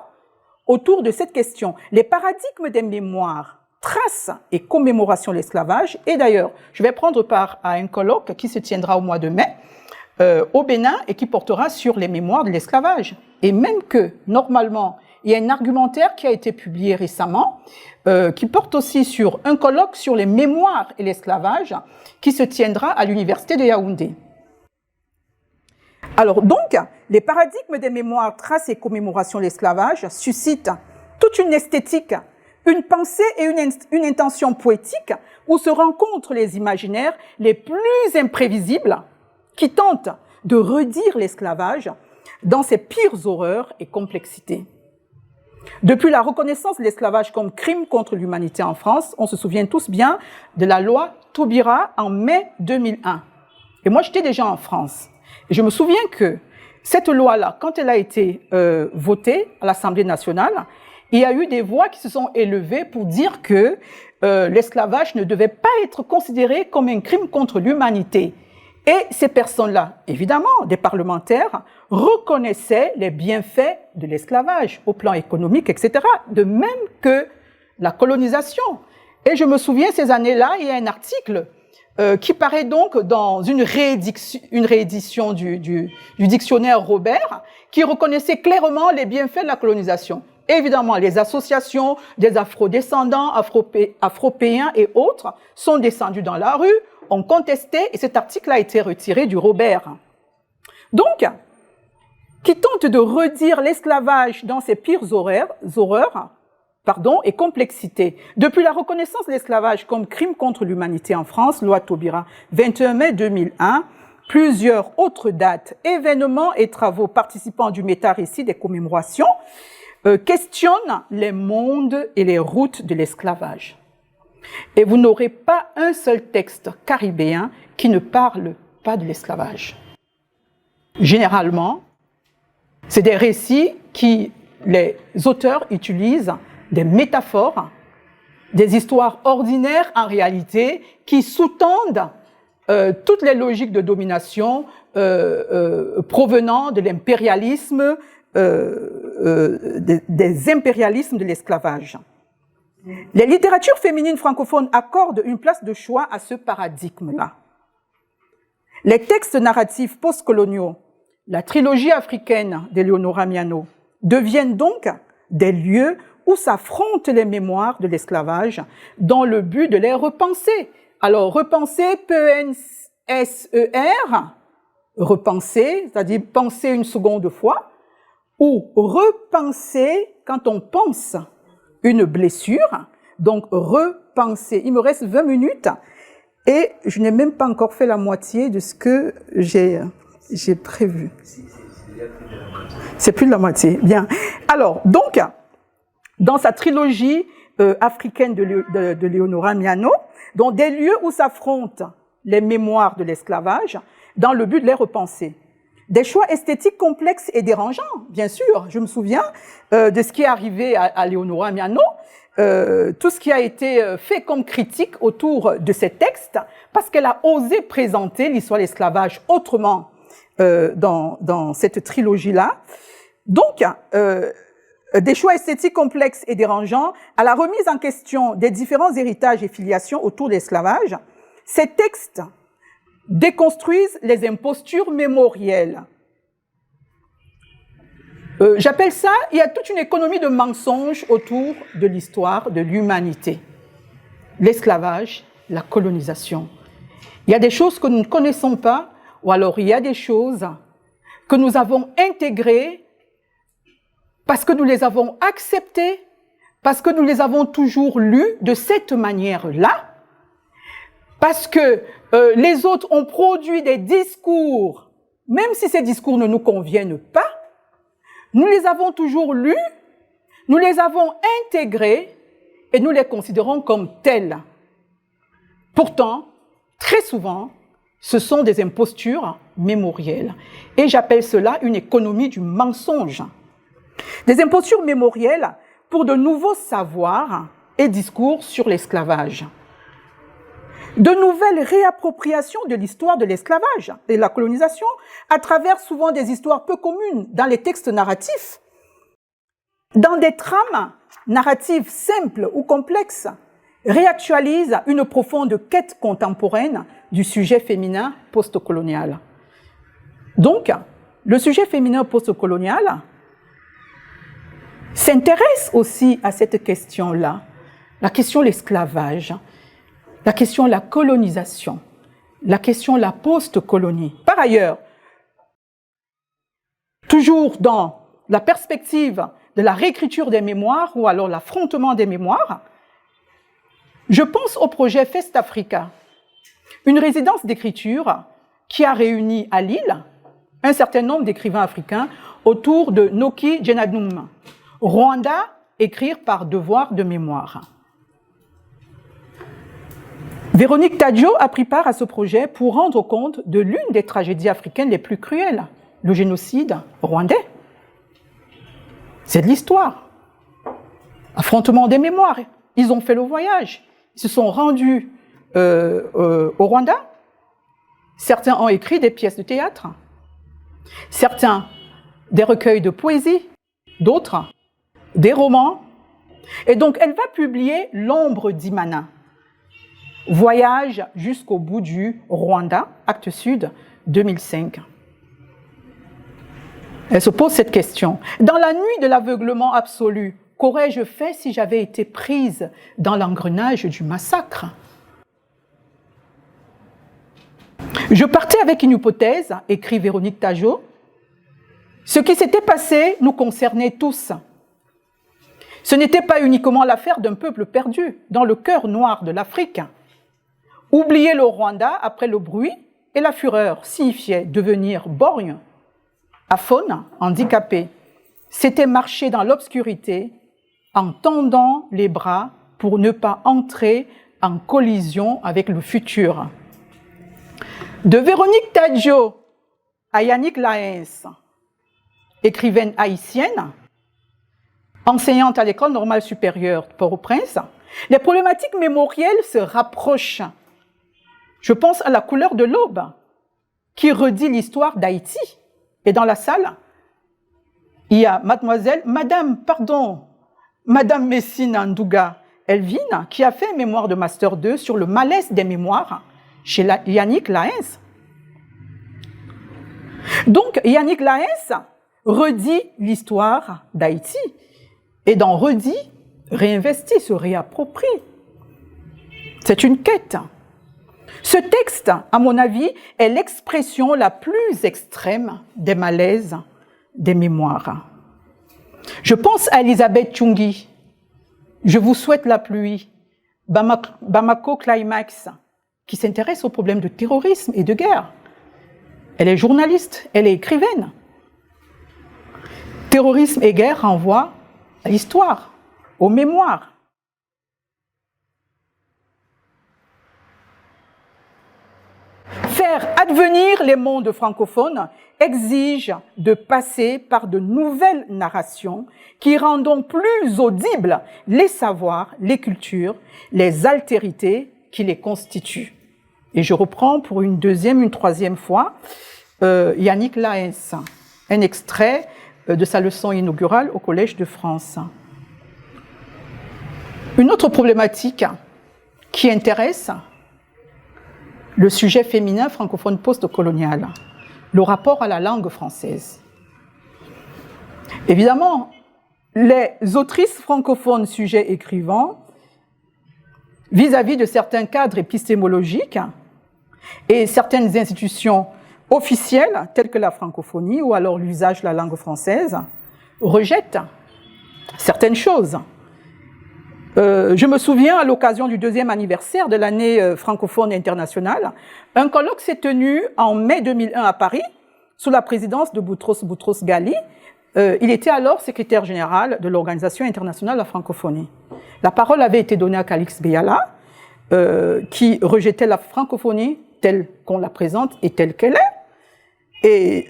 autour de cette question. Les paradigmes des mémoires, traces et commémoration de l'esclavage, et d'ailleurs, je vais prendre part à un colloque qui se tiendra au mois de mai au Bénin et qui portera sur les mémoires de l'esclavage. Et même que, normalement, il y a un argumentaire qui a été publié récemment qui porte aussi sur un colloque sur les mémoires et l'esclavage qui se tiendra à l'université de Yaoundé. Alors donc, les paradigmes des mémoires, traces et commémoration de l'esclavage suscitent toute une esthétique, une pensée et une intention poétique où se rencontrent les imaginaires les plus imprévisibles qui tentent de redire l'esclavage dans ses pires horreurs et complexités. Depuis la reconnaissance de l'esclavage comme crime contre l'humanité en France, on se souvient tous bien de la loi Taubira en mai 2001. Et moi, j'étais déjà en France. Et je me souviens que cette loi-là, quand elle a été votée à l'Assemblée nationale, il y a eu des voix qui se sont élevées pour dire que l'esclavage ne devait pas être considéré comme un crime contre l'humanité. Et ces personnes-là, évidemment, des parlementaires, reconnaissaient les bienfaits de l'esclavage au plan économique, etc., de même que la colonisation. Et je me souviens, ces années-là, il y a un article qui paraît donc dans une réédition du dictionnaire Robert, qui reconnaissait clairement les bienfaits de la colonisation. Évidemment, les associations des afrodescendants, afropéens et autres sont descendus dans la rue, ont contesté, et cet article a été retiré du Robert. Donc, qui tente de redire l'esclavage dans ses pires horreurs, et complexité. Depuis la reconnaissance de l'esclavage comme crime contre l'humanité en France, loi Taubira, 21 mai 2001, plusieurs autres dates, événements et travaux participants du méta-récit des commémorations questionnent les mondes et les routes de l'esclavage. Et vous n'aurez pas un seul texte caribéen qui ne parle pas de l'esclavage. Généralement, c'est des récits qui les auteurs utilisent des métaphores, des histoires ordinaires en réalité, qui sous-tendent toutes les logiques de domination provenant de l'impérialisme, des impérialismes de l'esclavage. Les littératures féminines francophones accordent une place de choix à ce paradigme-là. Les textes narratifs postcoloniaux, la trilogie africaine d'Eleonora Miano, deviennent donc des lieux où s'affrontent les mémoires de l'esclavage dans le but de les repenser. Alors, repenser, P-E-N-S-E-R, repenser, c'est-à-dire penser une seconde fois, ou repenser quand on pense une blessure, donc repenser. Il me reste 20 minutes et je n'ai même pas encore fait la moitié de ce que j'ai prévu. C'est plus de la moitié. Bien. Alors, donc, dans sa trilogie africaine de Léonora Miano, dans des lieux où s'affrontent les mémoires de l'esclavage, dans le but de les repenser. Des choix esthétiques complexes et dérangeants, bien sûr. Je me souviens de ce qui est arrivé à Léonora Miano, tout ce qui a été fait comme critique autour de ces textes, parce qu'elle a osé présenter l'histoire de l'esclavage autrement dans cette trilogie-là. Donc, des choix esthétiques complexes et dérangeants, à la remise en question des différents héritages et filiations autour de l'esclavage, ces textes déconstruisent les impostures mémorielles. J'appelle ça, il y a toute une économie de mensonges autour de l'histoire de l'humanité. L'esclavage, la colonisation. Il y a des choses que nous ne connaissons pas, ou alors il y a des choses que nous avons intégrées parce que nous les avons acceptées, parce que nous les avons toujours lues de cette manière-là, parce que les autres ont produit des discours, même si ces discours ne nous conviennent pas, nous les avons toujours lus, nous les avons intégrés et nous les considérons comme tels. Pourtant, très souvent, ce sont des impostures mémorielles. Et j'appelle cela une économie du mensonge. Des impostures mémorielles pour de nouveaux savoirs et discours sur l'esclavage. De nouvelles réappropriations de l'histoire de l'esclavage et de la colonisation à travers souvent des histoires peu communes dans les textes narratifs, dans des trames narratives simples ou complexes, réactualisent une profonde quête contemporaine du sujet féminin postcolonial. Donc, le sujet féminin postcolonial s'intéresse aussi à cette question-là, la question de l'esclavage, la question de la colonisation, la question de la post-colonie. Par ailleurs, toujours dans la perspective de la réécriture des mémoires ou alors l'affrontement des mémoires, je pense au projet Fest Africa, une résidence d'écriture qui a réuni à Lille un certain nombre d'écrivains africains autour de Noki Djenadum, Rwanda, écrire par devoir de mémoire. Véronique Tadjo a pris part à ce projet pour rendre compte de l'une des tragédies africaines les plus cruelles, le génocide rwandais. C'est de l'histoire. Affrontement des mémoires. Ils ont fait le voyage. Ils se sont rendus au Rwanda. Certains ont écrit des pièces de théâtre. Certains, des recueils de poésie. D'autres, des romans. Et donc, elle va publier L'ombre d'Imana. Voyage jusqu'au bout du Rwanda, Actes Sud, 2005. Elle se pose cette question. Dans la nuit de l'aveuglement absolu, qu'aurais-je fait si j'avais été prise dans l'engrenage du massacre? Je partais avec une hypothèse, écrit Véronique Tadjo. Ce qui s'était passé nous concernait tous. Ce n'était pas uniquement l'affaire d'un peuple perdu dans le cœur noir de l'Afrique. Oublier le Rwanda après le bruit et la fureur signifiait devenir borgne, aphone, handicapé. C'était marcher dans l'obscurité en tendant les bras pour ne pas entrer en collision avec le futur. De Véronique Tadjo à Yannick Laens, écrivaine haïtienne, enseignante à l'École normale supérieure de Port-au-Prince, les problématiques mémorielles se rapprochent. Je pense à La couleur de l'aube, qui redit l'histoire d'Haïti. Et dans la salle, il y a Madame Messine Ndouga Elvine, qui a fait un mémoire de Master 2 sur le malaise des mémoires chez Yannick Laens. Donc, Yannick Laens redit l'histoire d'Haïti. Et dans redit, réinvestit, se réapproprie. C'est une quête. Ce texte, à mon avis, est l'expression la plus extrême des malaises des mémoires. Je pense à Elisabeth Tchungi. Je vous souhaite la pluie. Bamako Climax, qui s'intéresse aux problèmes de terrorisme et de guerre. Elle est journaliste, elle est écrivaine. Terrorisme et guerre renvoient à l'histoire, aux mémoires. Faire advenir les mondes francophones exige de passer par de nouvelles narrations qui rendent plus audibles les savoirs, les cultures, les altérités qui les constituent. Et je reprends pour une deuxième, une troisième fois Yannick Laens, un extrait de sa leçon inaugurale au Collège de France. Une autre problématique qui intéresse le sujet féminin francophone post-colonial, le rapport à la langue française. Évidemment, les autrices francophones sujets écrivants, vis-à-vis de certains cadres épistémologiques et certaines institutions officielles, telles que la francophonie ou alors l'usage de la langue française, rejettent certaines choses. Je me souviens, à l'occasion du 2e anniversaire de l'année francophone internationale, un colloque s'est tenu en mai 2001 à Paris, sous la présidence de Boutros Boutros-Ghali. Il était alors secrétaire général de l'Organisation internationale de la francophonie. La parole avait été donnée à Calix Beyala, qui rejetait la francophonie telle qu'on la présente et telle qu'elle est, et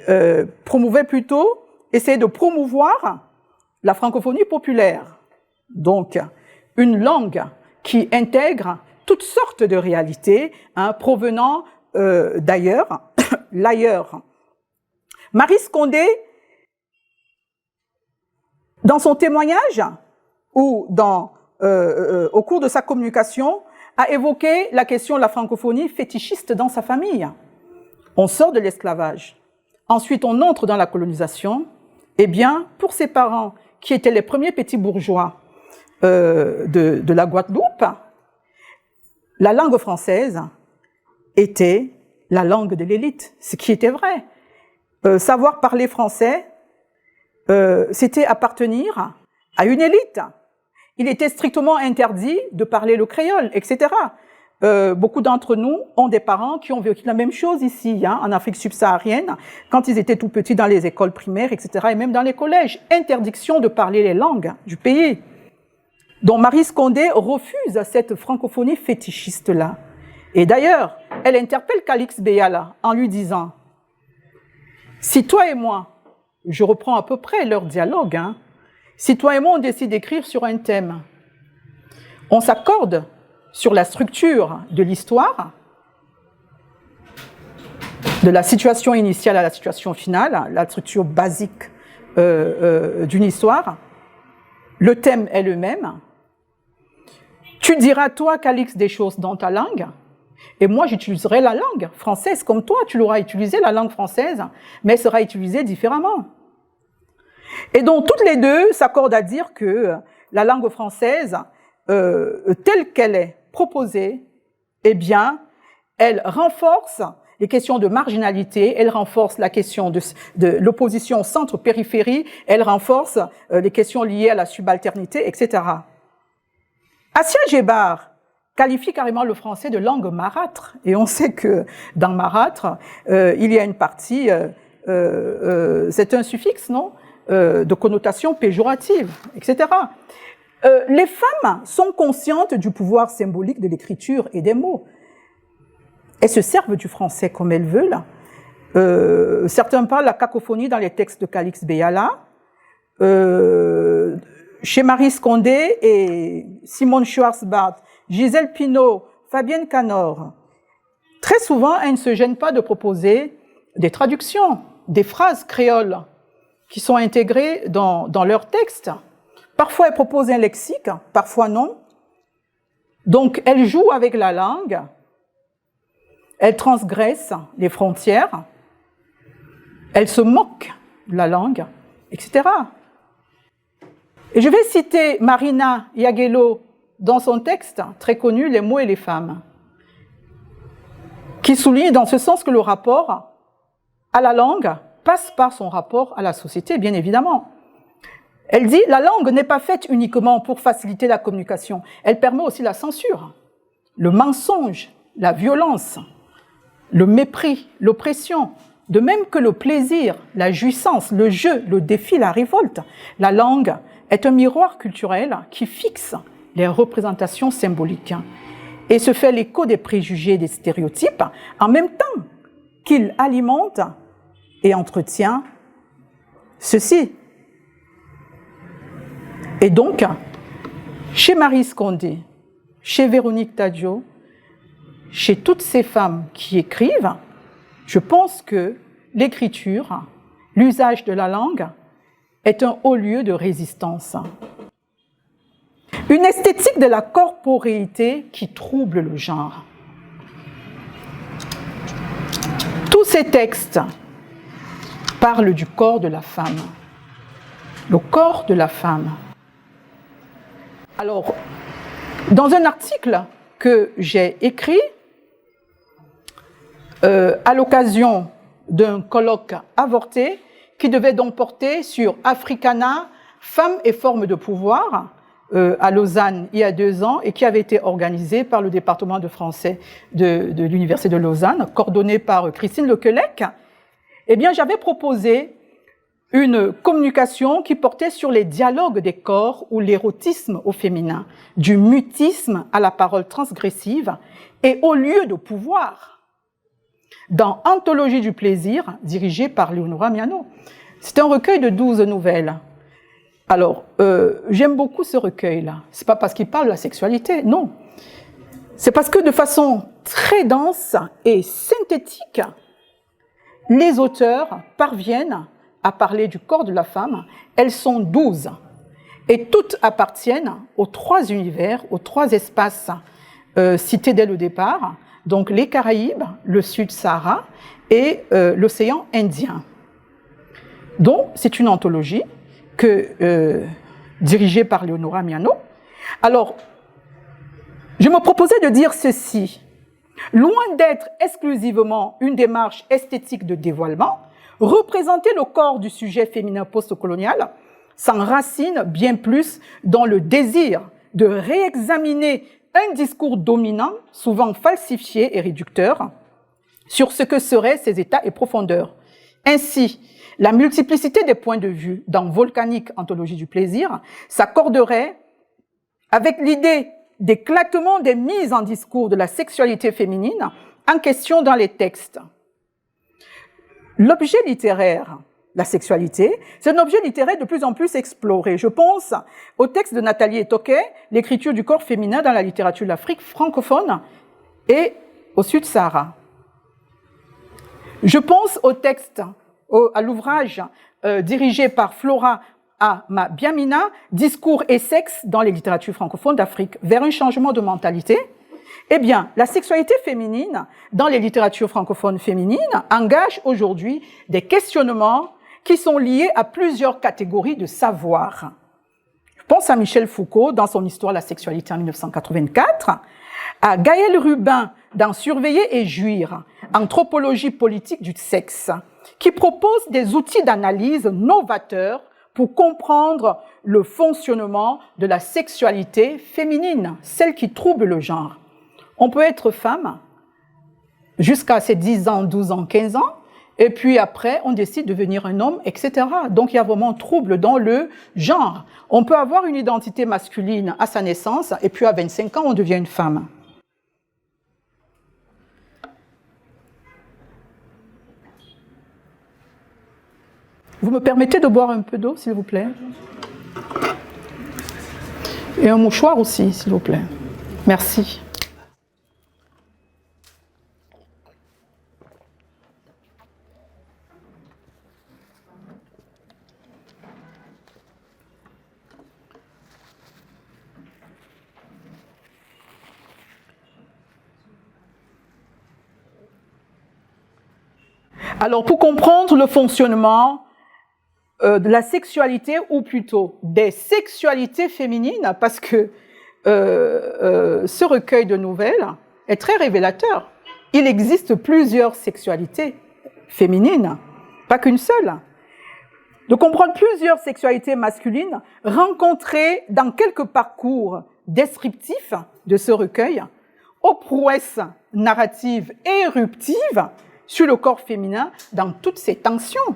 promouvait plutôt, essayait de promouvoir la francophonie populaire. Donc, une langue qui intègre toutes sortes de réalités provenant d'ailleurs, l'ailleurs. Marie Scondé, dans son témoignage ou au cours de sa communication, a évoqué la question de la francophonie fétichiste dans sa famille. On sort de l'esclavage. Ensuite, on entre dans la colonisation. Eh bien, pour ses parents, qui étaient les premiers petits bourgeois de la Guadeloupe, la langue française était la langue de l'élite, ce qui était vrai. Savoir parler français, c'était appartenir à une élite. Il était strictement interdit de parler le créole, etc. Beaucoup d'entre nous ont des parents qui ont vécu la même chose ici, en Afrique subsaharienne, quand ils étaient tout petits dans les écoles primaires, etc., et même dans les collèges. Interdiction de parler les langues du pays. Donc Marie Scondé refuse cette francophonie fétichiste-là. Et d'ailleurs, elle interpelle Calix Beyala en lui disant « Si toi et moi, je reprends à peu près leur dialogue, si toi et moi on décide d'écrire sur un thème, on s'accorde sur la structure de l'histoire, de la situation initiale à la situation finale, la structure basique d'une histoire, le thème est le même. Tu diras, toi, Calix, des choses dans ta langue, et moi, j'utiliserai la langue française comme toi. Tu l'auras utilisé, la langue française, mais elle sera utilisée différemment. Et donc, toutes les deux s'accordent à dire que la langue française, telle qu'elle est proposée, eh bien, elle renforce les questions de marginalité, elle renforce la question de l'opposition centre-périphérie, elle renforce les questions liées à la subalternité, etc. Assia Djebar qualifie carrément le français de langue marâtre, et on sait que dans marâtre, il y a une partie, c'est un suffixe, non, de connotation péjorative, etc. Les femmes sont conscientes du pouvoir symbolique de l'écriture et des mots. Elles se servent du français comme elles veulent. Certains parlent de la cacophonie dans les textes de Calix Beyala. Chez Marie Scondé et Simone Schwarzbart, Gisèle Pinault, Fabienne Canor, très souvent, elles ne se gênent pas de proposer des traductions, des phrases créoles qui sont intégrées dans leurs textes. Parfois, elles proposent un lexique, parfois non. Donc, elles jouent avec la langue, elles transgressent les frontières, elles se moquent de la langue, etc. Et je vais citer Marina Yagello dans son texte très connu « Les mots et les femmes », qui souligne dans ce sens que le rapport à la langue passe par son rapport à la société, bien évidemment. Elle dit « La langue n'est pas faite uniquement pour faciliter la communication, elle permet aussi la censure, le mensonge, la violence, le mépris, l'oppression, de même que le plaisir, la jouissance, le jeu, le défi, la révolte. La langue est un miroir culturel qui fixe les représentations symboliques et se fait l'écho des préjugés et des stéréotypes en même temps qu'il alimente et entretient ceci. Et donc, chez Marie Scondé, chez Véronique Tadio, chez toutes ces femmes qui écrivent, je pense que l'écriture, l'usage de la langue, est un haut lieu de résistance. Une esthétique de la corporéité qui trouble le genre. Tous ces textes parlent du corps de la femme. Le corps de la femme. Alors, dans un article que j'ai écrit, à l'occasion d'un colloque avorté qui devait donc porter sur Africana, femmes et formes de pouvoir, à Lausanne il y a 2 ans, et qui avait été organisé par le département de français de l'Université de Lausanne, coordonné par Christine Lequelec. Eh bien, j'avais proposé une communication qui portait sur les dialogues des corps ou l'érotisme au féminin, du mutisme à la parole transgressive et au lieu de pouvoir, dans Anthologie du plaisir, dirigée par Leonora Miano. C'est un recueil de 12 nouvelles. Alors, j'aime beaucoup ce recueil-là. C'est pas parce qu'il parle de la sexualité, non. C'est parce que de façon très dense et synthétique, les auteurs parviennent à parler du corps de la femme. Elles sont 12. Et toutes appartiennent aux 3 univers, aux 3 espaces cités dès le départ. Donc les Caraïbes, le Sud-Sahara et l'océan Indien. Donc c'est une anthologie dirigée par Leonora Miano. Alors, je me proposais de dire ceci. Loin d'être exclusivement une démarche esthétique de dévoilement, représenter le corps du sujet féminin postcolonial s'enracine bien plus dans le désir de réexaminer un discours dominant, souvent falsifié et réducteur, sur ce que seraient ses états et profondeurs. Ainsi, la multiplicité des points de vue dans Volcanique Anthologie du plaisir s'accorderait avec l'idée d'éclatement des mises en discours de la sexualité féminine en question dans les textes. L'objet littéraire, la sexualité, c'est un objet littéraire de plus en plus exploré. Je pense au texte de Nathalie Etoquet, l'écriture du corps féminin dans la littérature de l'Afrique francophone et au Sud-Sahara. Je pense au texte, à l'ouvrage dirigé par Flora Biamina, Discours et sexe dans les littératures francophones d'Afrique, vers un changement de mentalité. Eh bien, la sexualité féminine dans les littératures francophones féminines engage aujourd'hui des questionnements qui sont liés à plusieurs catégories de savoir. Je pense à Michel Foucault dans son Histoire de la sexualité en 1984, à Gaël Rubin dans Surveiller et jouir, Anthropologie politique du sexe, qui propose des outils d'analyse novateurs pour comprendre le fonctionnement de la sexualité féminine, celle qui trouble le genre. On peut être femme jusqu'à ses 10 ans, 12 ans, 15 ans, et puis après, on décide de devenir un homme, etc. Donc, il y a vraiment un trouble dans le genre. On peut avoir une identité masculine à sa naissance, et puis à 25 ans, on devient une femme. Vous me permettez de boire un peu d'eau, s'il vous plaît? Et un mouchoir aussi, s'il vous plaît. Merci. Alors, pour comprendre le fonctionnement de la sexualité, ou plutôt des sexualités féminines, parce que ce recueil de nouvelles est très révélateur. Il existe plusieurs sexualités féminines, pas qu'une seule. De comprendre plusieurs sexualités masculines rencontrées dans quelques parcours descriptifs de ce recueil, aux prouesses narratives éruptives sur le corps féminin dans toutes ses tensions.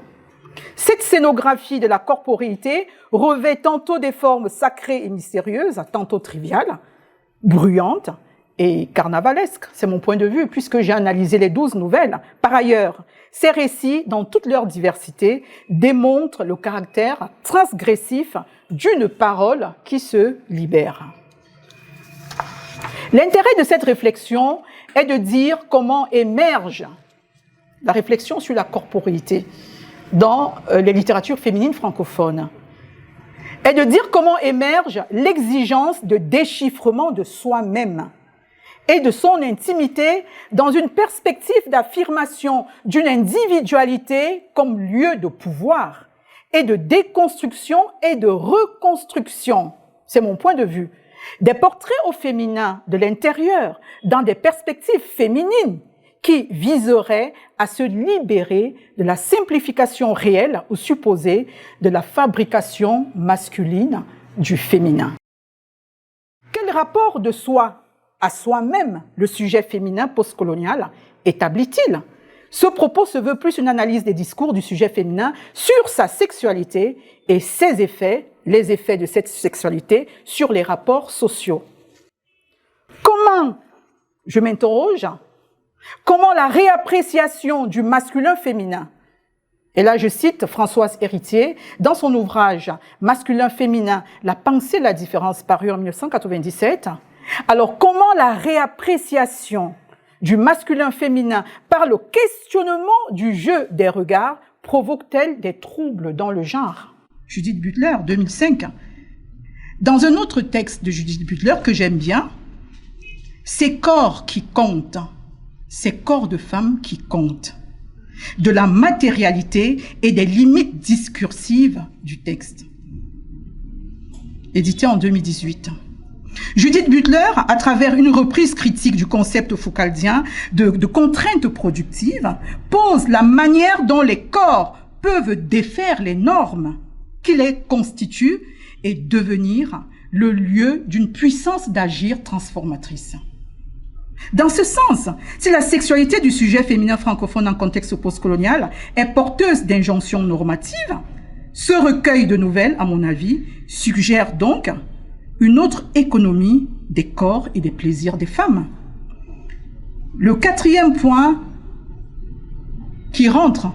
Cette scénographie de la corporéité revêt tantôt des formes sacrées et mystérieuses, tantôt triviales, bruyantes et carnavalesque, c'est mon point de vue, puisque j'ai analysé les 12 nouvelles. Par ailleurs, ces récits, dans toute leur diversité, démontrent le caractère transgressif d'une parole qui se libère. L'intérêt de cette réflexion est de dire comment émerge la réflexion sur la corporéité dans les littératures féminines francophones, et de dire comment émerge l'exigence de déchiffrement de soi-même et de son intimité dans une perspective d'affirmation d'une individualité comme lieu de pouvoir et de déconstruction et de reconstruction. C'est mon point de vue. Des portraits au féminin de l'intérieur dans des perspectives féminines qui viseraient à se libérer de la simplification réelle ou supposée de la fabrication masculine du féminin. Quel rapport de soi à soi-même le sujet féminin postcolonial établit-il? Ce propos se veut plus une analyse des discours du sujet féminin sur sa sexualité et ses effets, les effets de cette sexualité sur les rapports sociaux. Comment, je m'interroge, comment la réappréciation du masculin-féminin, et là je cite Françoise Héritier, dans son ouvrage « Masculin-féminin, la pensée de la différence » paru en 1997, alors comment la réappréciation du masculin-féminin par le questionnement du jeu des regards provoque-t-elle des troubles dans le genre? Judith Butler, 2005. Dans un autre texte de Judith Butler que j'aime bien, ces corps qui comptent, ces corps de femmes qui comptent, de la matérialité et des limites discursives du texte. Édité en 2018. Judith Butler, à travers une reprise critique du concept foucaldien de contraintes productives, pose la manière dont les corps peuvent défaire les normes qui les constituent et devenir le lieu d'une puissance d'agir transformatrice. Dans ce sens, si la sexualité du sujet féminin francophone en contexte postcolonial est porteuse d'injonctions normatives, ce recueil de nouvelles, à mon avis, suggère donc une autre économie des corps et des plaisirs des femmes. Le quatrième point qui rentre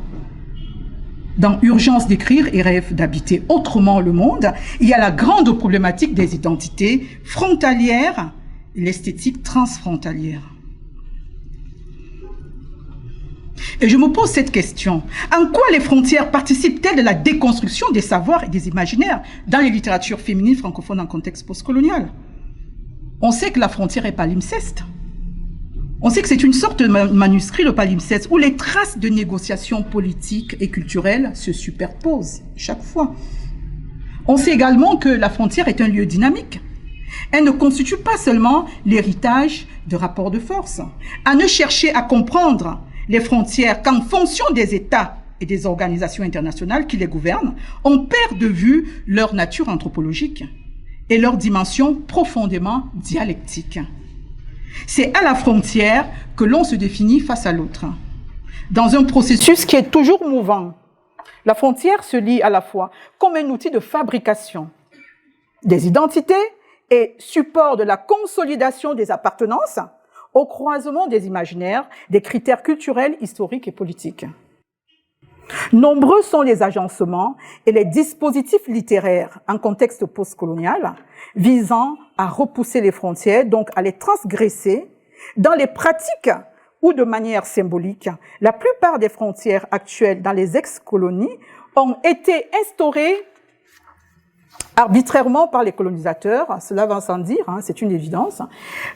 dans Urgence d'écrire et rêve d'habiter autrement le monde, il y a la grande problématique des identités frontalières et l'esthétique transfrontalière. Et je me pose cette question. En quoi les frontières participent-elles de la déconstruction des savoirs et des imaginaires dans les littératures féminines francophones en contexte postcolonial? On sait que la frontière est palimpseste. On sait que c'est une sorte de manuscrit, le palimpseste, où les traces de négociations politiques et culturelles se superposent chaque fois. On sait également que la frontière est un lieu dynamique. Elle ne constitue pas seulement l'héritage de rapports de force. À ne chercher à comprendre les frontières qu'en fonction des États et des organisations internationales qui les gouvernent, on perd de vue leur nature anthropologique et leur dimension profondément dialectique. C'est à la frontière que l'on se définit face à l'autre. Dans un processus qui est toujours mouvant, la frontière se lit à la fois comme un outil de fabrication des identités et support de la consolidation des appartenances au croisement des imaginaires, des critères culturels, historiques et politiques. Nombreux sont les agencements et les dispositifs littéraires en contexte postcolonial visant à repousser les frontières, donc à les transgresser dans les pratiques ou de manière symbolique. La plupart des frontières actuelles dans les ex-colonies ont été instaurées arbitrairement par les colonisateurs, cela va sans dire, c'est une évidence.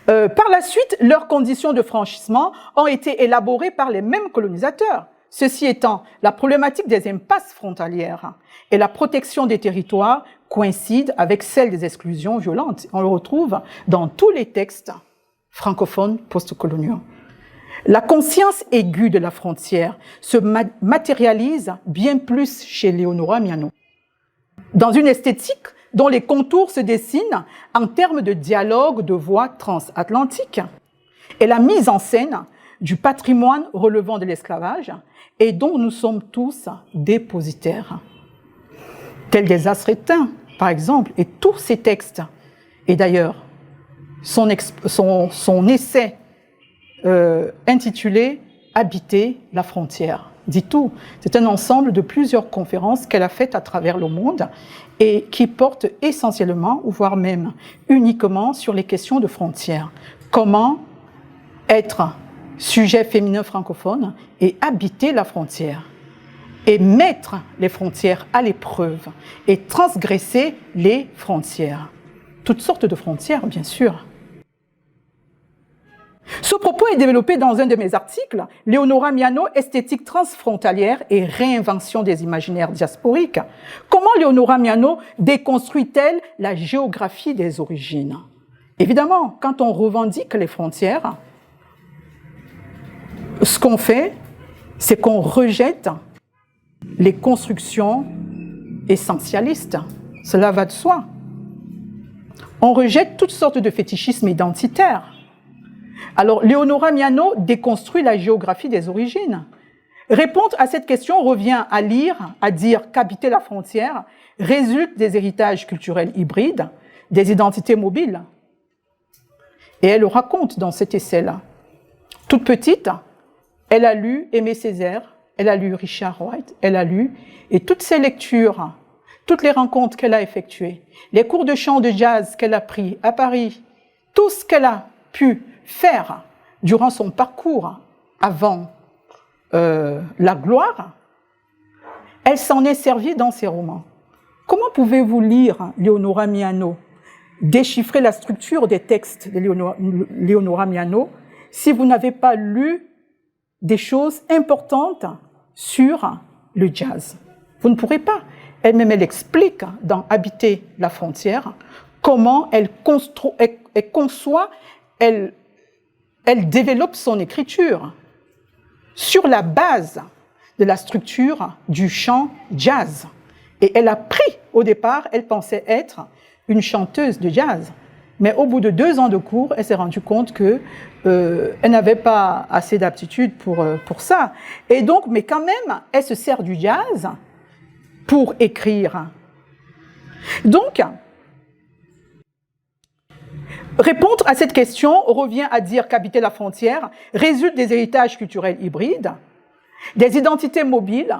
Par la suite, leurs conditions de franchissement ont été élaborées par les mêmes colonisateurs. Ceci étant, la problématique des impasses frontalières et la protection des territoires coïncide avec celle des exclusions violentes. On le retrouve dans tous les textes francophones postcoloniaux. La conscience aiguë de la frontière se matérialise bien plus chez Léonora Miano, dans une esthétique dont les contours se dessinent en termes de dialogue de voix transatlantiques et la mise en scène du patrimoine relevant de l'esclavage et dont nous sommes tous dépositaires, tels des Asrétins, par exemple, et tous ces textes. Et d'ailleurs, son essai intitulé « Habiter la frontière ». Dit tout. C'est un ensemble de plusieurs conférences qu'elle a faites à travers le monde et qui portent essentiellement, ou voire même uniquement, sur les questions de frontières. Comment être sujet féminin francophone et habiter la frontière et mettre les frontières à l'épreuve et transgresser les frontières. Toutes sortes de frontières, bien sûr. Ce propos est développé dans un de mes articles, Léonora Miano, esthétique transfrontalière et réinvention des imaginaires diasporiques. Comment Léonora Miano déconstruit-elle la géographie des origines? Évidemment, quand on revendique les frontières, ce qu'on fait, c'est qu'on rejette les constructions essentialistes. Cela va de soi. On rejette toutes sortes de fétichismes identitaires. Alors, Léonora Miano déconstruit la géographie des origines. Répondre à cette question revient à dire qu'habiter la frontière résulte des héritages culturels hybrides, des identités mobiles. Et elle le raconte dans cet essai-là. Toute petite, elle a lu Aimé Césaire, elle a lu Richard Wright, elle a lu, et toutes ces lectures, toutes les rencontres qu'elle a effectuées, les cours de chant de jazz qu'elle a pris à Paris, tout ce qu'elle a pu faire durant son parcours avant la gloire, elle s'en est servie dans ses romans. Comment pouvez-vous lire Léonora Miano, déchiffrer la structure des textes de Léonora Miano, si vous n'avez pas lu des choses importantes sur le jazz? Vous ne pourrez pas. Elle-même, elle explique dans Habiter la frontière comment elle conçoit, elle développe son écriture sur la base de la structure du chant jazz. Et elle a pris, au départ, elle pensait être une chanteuse de jazz. Mais au bout de 2 ans de cours, elle s'est rendue compte qu'elle n'avait pas assez d'aptitude pour ça. Et donc, mais quand même, elle se sert du jazz pour écrire. Donc, répondre à cette question revient à dire qu'habiter la frontière résulte des héritages culturels hybrides, des identités mobiles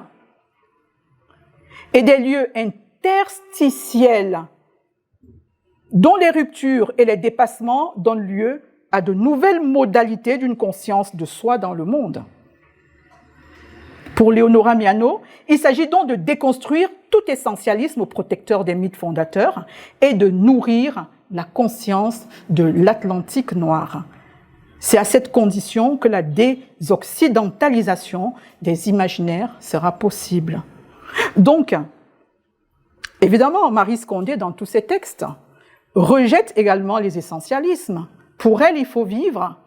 et des lieux interstitiels dont les ruptures et les dépassements donnent lieu à de nouvelles modalités d'une conscience de soi dans le monde. Pour Léonora Miano, il s'agit donc de déconstruire tout essentialisme protecteur des mythes fondateurs et de nourrir la conscience de l'Atlantique noir. C'est à cette condition que la désoccidentalisation des imaginaires sera possible. Donc, évidemment, Maryse Condé, dans tous ses textes, rejette également les essentialismes. Pour elle, il faut vivre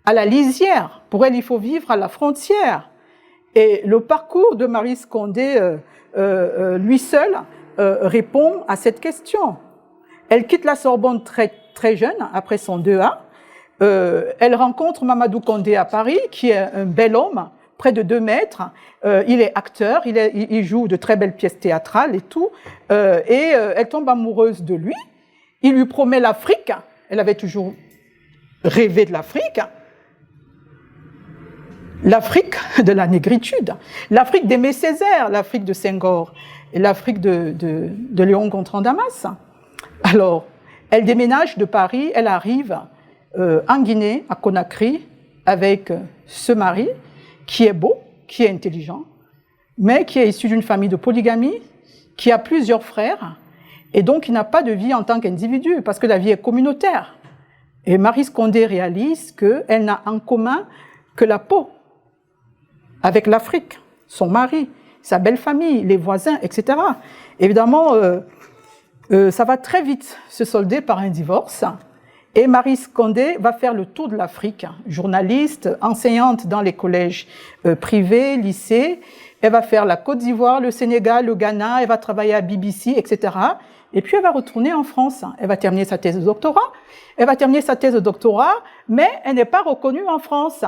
à la lisière. Pour elle, il faut vivre à la frontière. Et le parcours de Maryse Condé, lui seul, répond à cette question. Elle quitte la Sorbonne très, très jeune, après son 2A. Elle rencontre Mamadou Condé à Paris, qui est un bel homme, près de 2 mètres. Il est acteur, il joue de très belles pièces théâtrales et tout. Et elle tombe amoureuse de lui. Il lui promet l'Afrique. Elle avait toujours rêvé de l'Afrique. L'Afrique de la négritude. L'Afrique d'Aimé Césaire, l'Afrique de Senghor et l'Afrique de Léon Gontran Damas. Alors, elle déménage de Paris, elle arrive en Guinée, à Conakry, avec ce mari qui est beau, qui est intelligent, mais qui est issu d'une famille de polygamie, qui a plusieurs frères, et donc il n'a pas de vie en tant qu'individu, parce que la vie est communautaire. Et Maryse Condé réalise qu'elle n'a en commun que la peau, avec l'Afrique, son mari, sa belle famille, les voisins, etc. Évidemment, ça va très vite se solder par un divorce. Et Maryse Condé va faire le tour de l'Afrique, journaliste, enseignante dans les collèges privés, lycées. Elle va faire la Côte d'Ivoire, le Sénégal, le Ghana, elle va travailler à BBC, etc. Et puis elle va retourner en France. Elle va terminer sa thèse de doctorat. Mais elle n'est pas reconnue en France.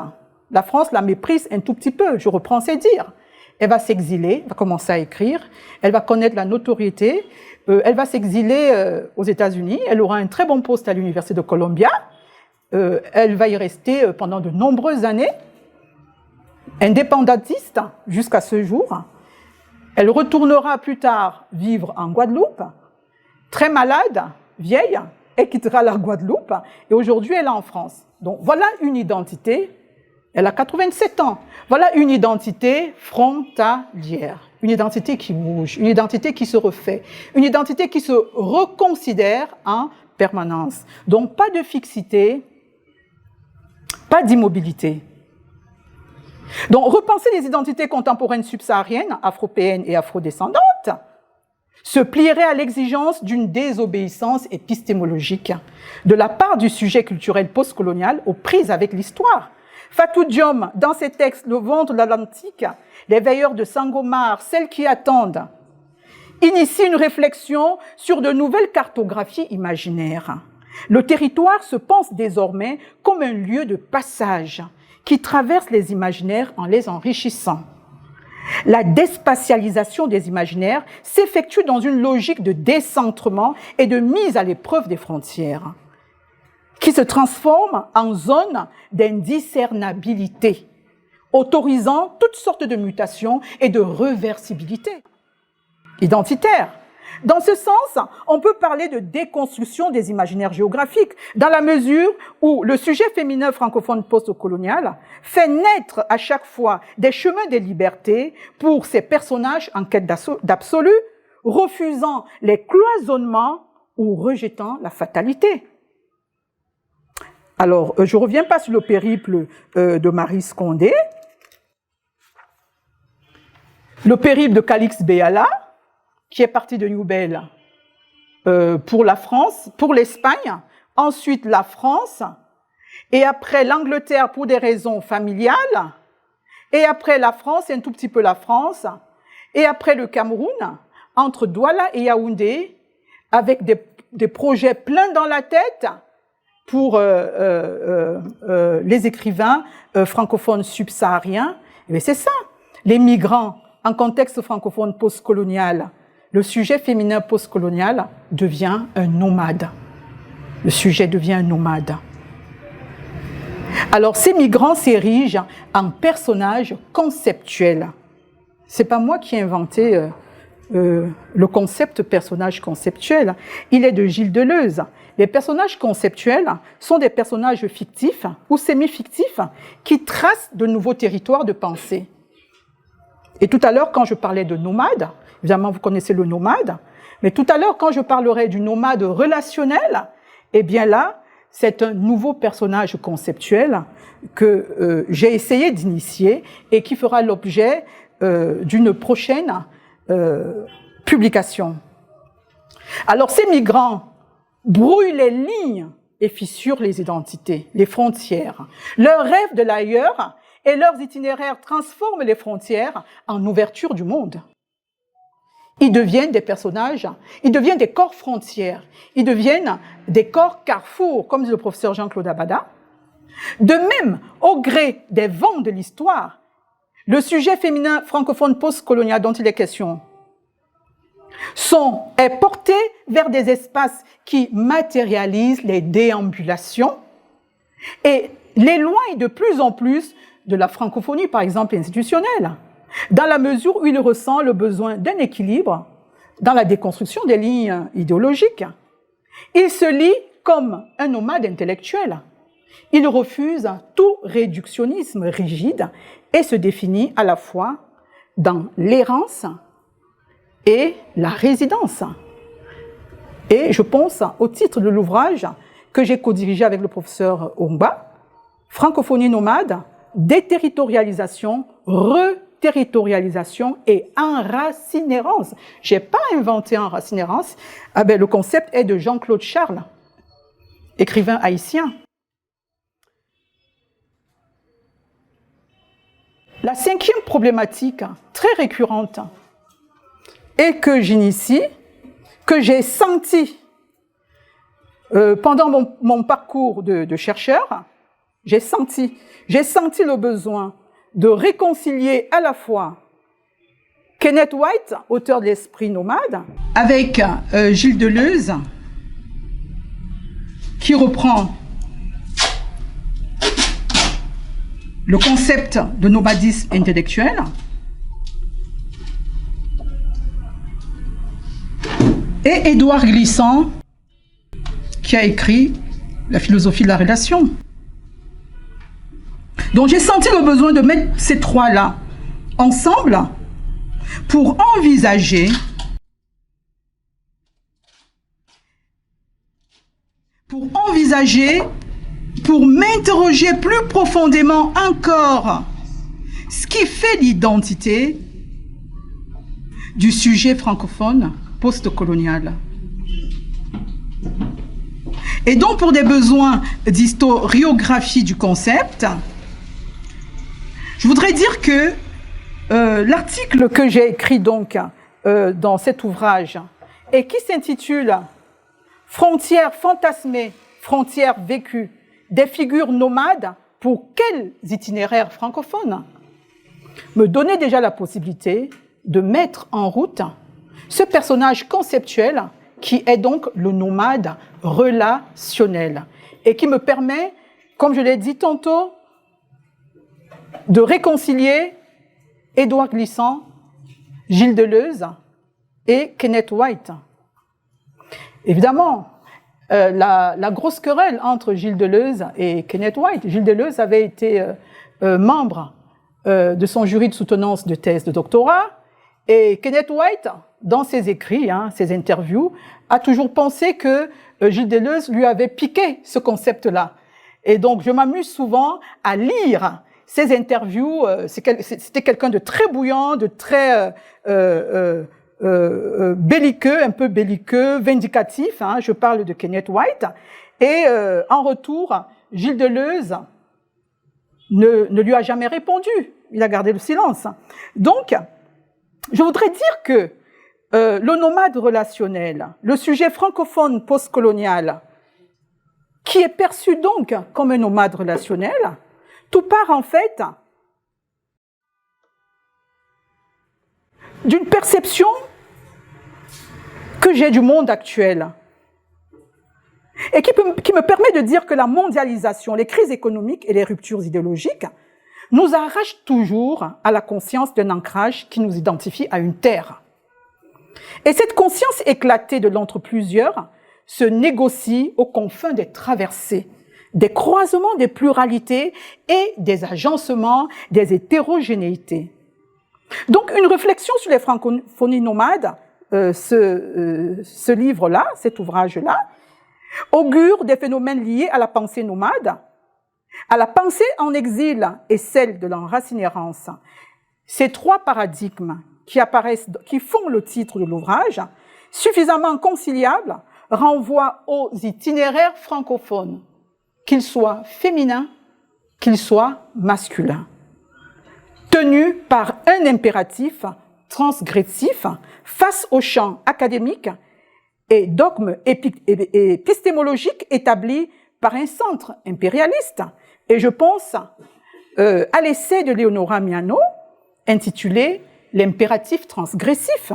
La France la méprise un tout petit peu, je reprends ses dires. elle va s'exiler, va commencer à écrire, elle va connaître la notoriété, elle va s'exiler aux États-Unis, elle aura un très bon poste à l'Université de Columbia, elle va y rester pendant de nombreuses années, indépendantiste jusqu'à ce jour. Elle retournera plus tard vivre en Guadeloupe, très malade, vieille, elle quittera la Guadeloupe et aujourd'hui elle est en France. Donc voilà une identité, elle a 87 ans, voilà une identité frontalière, une identité qui bouge, une identité qui se refait, une identité qui se reconsidère en permanence. Donc pas de fixité, pas d'immobilité. Donc, repenser les identités contemporaines subsahariennes, afropéennes et afrodescendantes, se plierait à l'exigence d'une désobéissance épistémologique de la part du sujet culturel postcolonial aux prises avec l'histoire. Fatou Diom, dans ses textes « Le ventre de l'Atlantique »,« Les veilleurs de Sangomar »,« Celles qui attendent », initie une réflexion sur de nouvelles cartographies imaginaires. Le territoire se pense désormais comme un lieu de passage qui traverse les imaginaires en les enrichissant. La déspatialisation des imaginaires s'effectue dans une logique de décentrement et de mise à l'épreuve des frontières, qui se transforme en zone d'indiscernabilité, autorisant toutes sortes de mutations et de réversibilité identitaire. Dans ce sens, on peut parler de déconstruction des imaginaires géographiques, dans la mesure où le sujet féminin francophone post-colonial fait naître à chaque fois des chemins des libertés pour ces personnages en quête d'absolu, refusant les cloisonnements ou rejetant la fatalité. Alors, je ne reviens pas sur le périple de Maryse Condé, le périple de Calixte Béala, qui est parti de Nouvelle pour la France, pour l'Espagne, ensuite la France, et après l'Angleterre pour des raisons familiales, et après la France, et un tout petit peu la France, et après le Cameroun, entre Douala et Yaoundé, avec des projets pleins dans la tête pour les écrivains francophones subsahariens. Et c'est ça, les migrants en contexte francophone postcolonial. Le sujet féminin postcolonial devient un nomade. Le sujet devient un nomade. Alors, ces migrants s'érigent en personnages conceptuels. C'est pas moi qui ai inventé le concept personnage conceptuel. Il est de Gilles Deleuze. Les personnages conceptuels sont des personnages fictifs ou semi-fictifs qui tracent de nouveaux territoires de pensée. Et tout à l'heure, quand je parlais de nomade, évidemment, vous connaissez le nomade, mais tout à l'heure, quand je parlerai du nomade relationnel, eh bien là, c'est un nouveau personnage conceptuel que j'ai essayé d'initier et qui fera l'objet d'une prochaine publication. Alors, ces migrants brouillent les lignes et fissurent les identités, les frontières. Leur rêve de l'ailleurs et leurs itinéraires transforment les frontières en ouverture du monde. Ils deviennent des personnages, ils deviennent des corps frontières, ils deviennent des corps carrefours, comme dit le professeur Jean-Claude Abada. De même, au gré des vents de l'histoire, le sujet féminin francophone postcolonial dont il est question est porté vers des espaces qui matérialisent les déambulations et l'éloignent de plus en plus de la francophonie, par exemple, institutionnelle, dans la mesure où il ressent le besoin d'un équilibre dans la déconstruction des lignes idéologiques. Il se lie comme un nomade intellectuel. Il refuse tout réductionnisme rigide et se définit à la fois dans l'errance et la résidence. Et je pense au titre de l'ouvrage que j'ai co-dirigé avec le professeur Ongba, Francophonie nomade, déterritorialisation, reterritorialisation et enracinérance. Je n'ai pas inventé enracinérance. Ah ben, le concept est de Jean-Claude Charles, écrivain haïtien. La cinquième problématique, très récurrente, et que j'initie, que j'ai senti pendant mon parcours de chercheur, j'ai senti le besoin de réconcilier à la fois Kenneth White, auteur de l'Esprit nomade, avec Gilles Deleuze, qui reprend le concept de nomadisme intellectuel, et Édouard Glissant, qui a écrit La philosophie de la relation. Donc j'ai senti le besoin de mettre ces trois-là ensemble pour envisager, pour m'interroger plus profondément encore ce qui fait l'identité du sujet francophone post-colonial. Et donc, pour des besoins d'historiographie du concept, je voudrais dire que l'article que j'ai écrit donc dans cet ouvrage et qui s'intitule « Frontières fantasmées, frontières vécues, des figures nomades pour quels itinéraires francophones ?» me donnait déjà la possibilité de mettre en route ce personnage conceptuel qui est donc le nomade relationnel et qui me permet, comme je l'ai dit tantôt, de réconcilier Édouard Glissant, Gilles Deleuze et Kenneth White. Évidemment, la grosse querelle entre Gilles Deleuze et Kenneth White. Gilles Deleuze avait été membre de son jury de soutenance de thèse de doctorat et Kenneth White, dans ses écrits, ses interviews, a toujours pensé que Gilles Deleuze lui avait piqué ce concept-là. Et donc, je m'amuse souvent à lire ces interviews. C'était quelqu'un de très bouillant, de très belliqueux, un peu belliqueux, vindicatif. Je parle de Kenneth White. Et en retour, Gilles Deleuze ne lui a jamais répondu. Il a gardé le silence. Donc, je voudrais dire que le nomade relationnel, le sujet francophone postcolonial, qui est perçu donc comme un nomade relationnel, tout part en fait d'une perception que j'ai du monde actuel et qui me permet de dire que la mondialisation, les crises économiques et les ruptures idéologiques nous arrachent toujours à la conscience d'un ancrage qui nous identifie à une terre. Et cette conscience éclatée de l'entre plusieurs se négocie aux confins des traversées, des croisements des pluralités et des agencements des hétérogénéités. Donc une réflexion sur les francophonies nomades, ce livre-là, cet ouvrage-là, augure des phénomènes liés à la pensée nomade, à la pensée en exil et celle de l'enracinérance. Ces trois paradigmes qui font le titre de l'ouvrage, suffisamment conciliables, renvoient aux itinéraires francophones, qu'ils soient féminins, qu'ils soient masculins, tenus par un impératif transgressif face aux champs académiques et dogmes épistémologiques établis par un centre impérialiste. Et je pense à l'essai de Leonora Miano, intitulé « L'impératif transgressif ».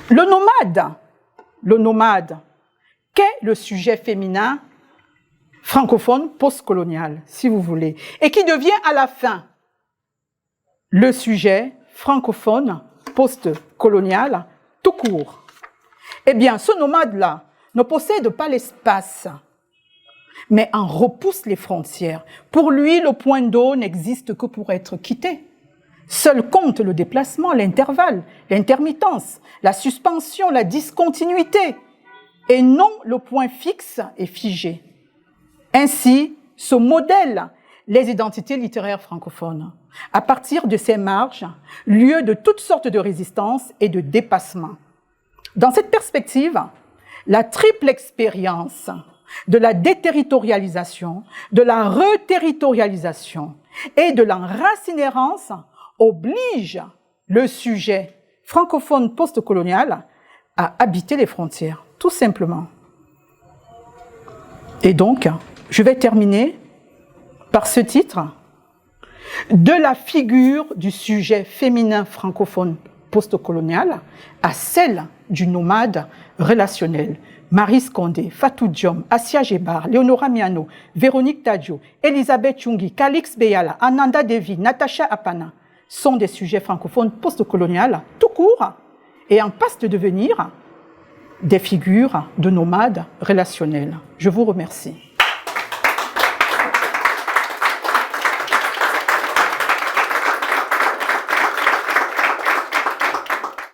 Le nomade, qu'est le sujet féminin francophone postcolonial, si vous voulez, et qui devient à la fin le sujet francophone postcolonial tout court. Eh bien, ce nomade-là ne possède pas l'espace, mais en repousse les frontières. Pour lui, le point d'eau n'existe que pour être quitté. Seul compte le déplacement, l'intervalle, l'intermittence, la suspension, la discontinuité, et non le point fixe et figé. Ainsi, se modèlent les identités littéraires francophones, à partir de ces marges, lieu de toutes sortes de résistances et de dépassements. Dans cette perspective, la triple expérience de la déterritorialisation, de la reterritorialisation et de l'enracinérance oblige le sujet francophone postcolonial à habiter les frontières, tout simplement. Et donc, je vais terminer par ce titre. De la figure du sujet féminin francophone postcolonial à celle du nomade relationnel. Marie Scondé, Fatou Diom, Assia Gebar, Léonora Miano, Véronique Tadio, Elisabeth Chungi, Calix Beyala, Ananda Devi, Natacha Apana sont des sujets francophones postcoloniales tout court et en passe de devenir des figures de nomades relationnels. Je vous remercie.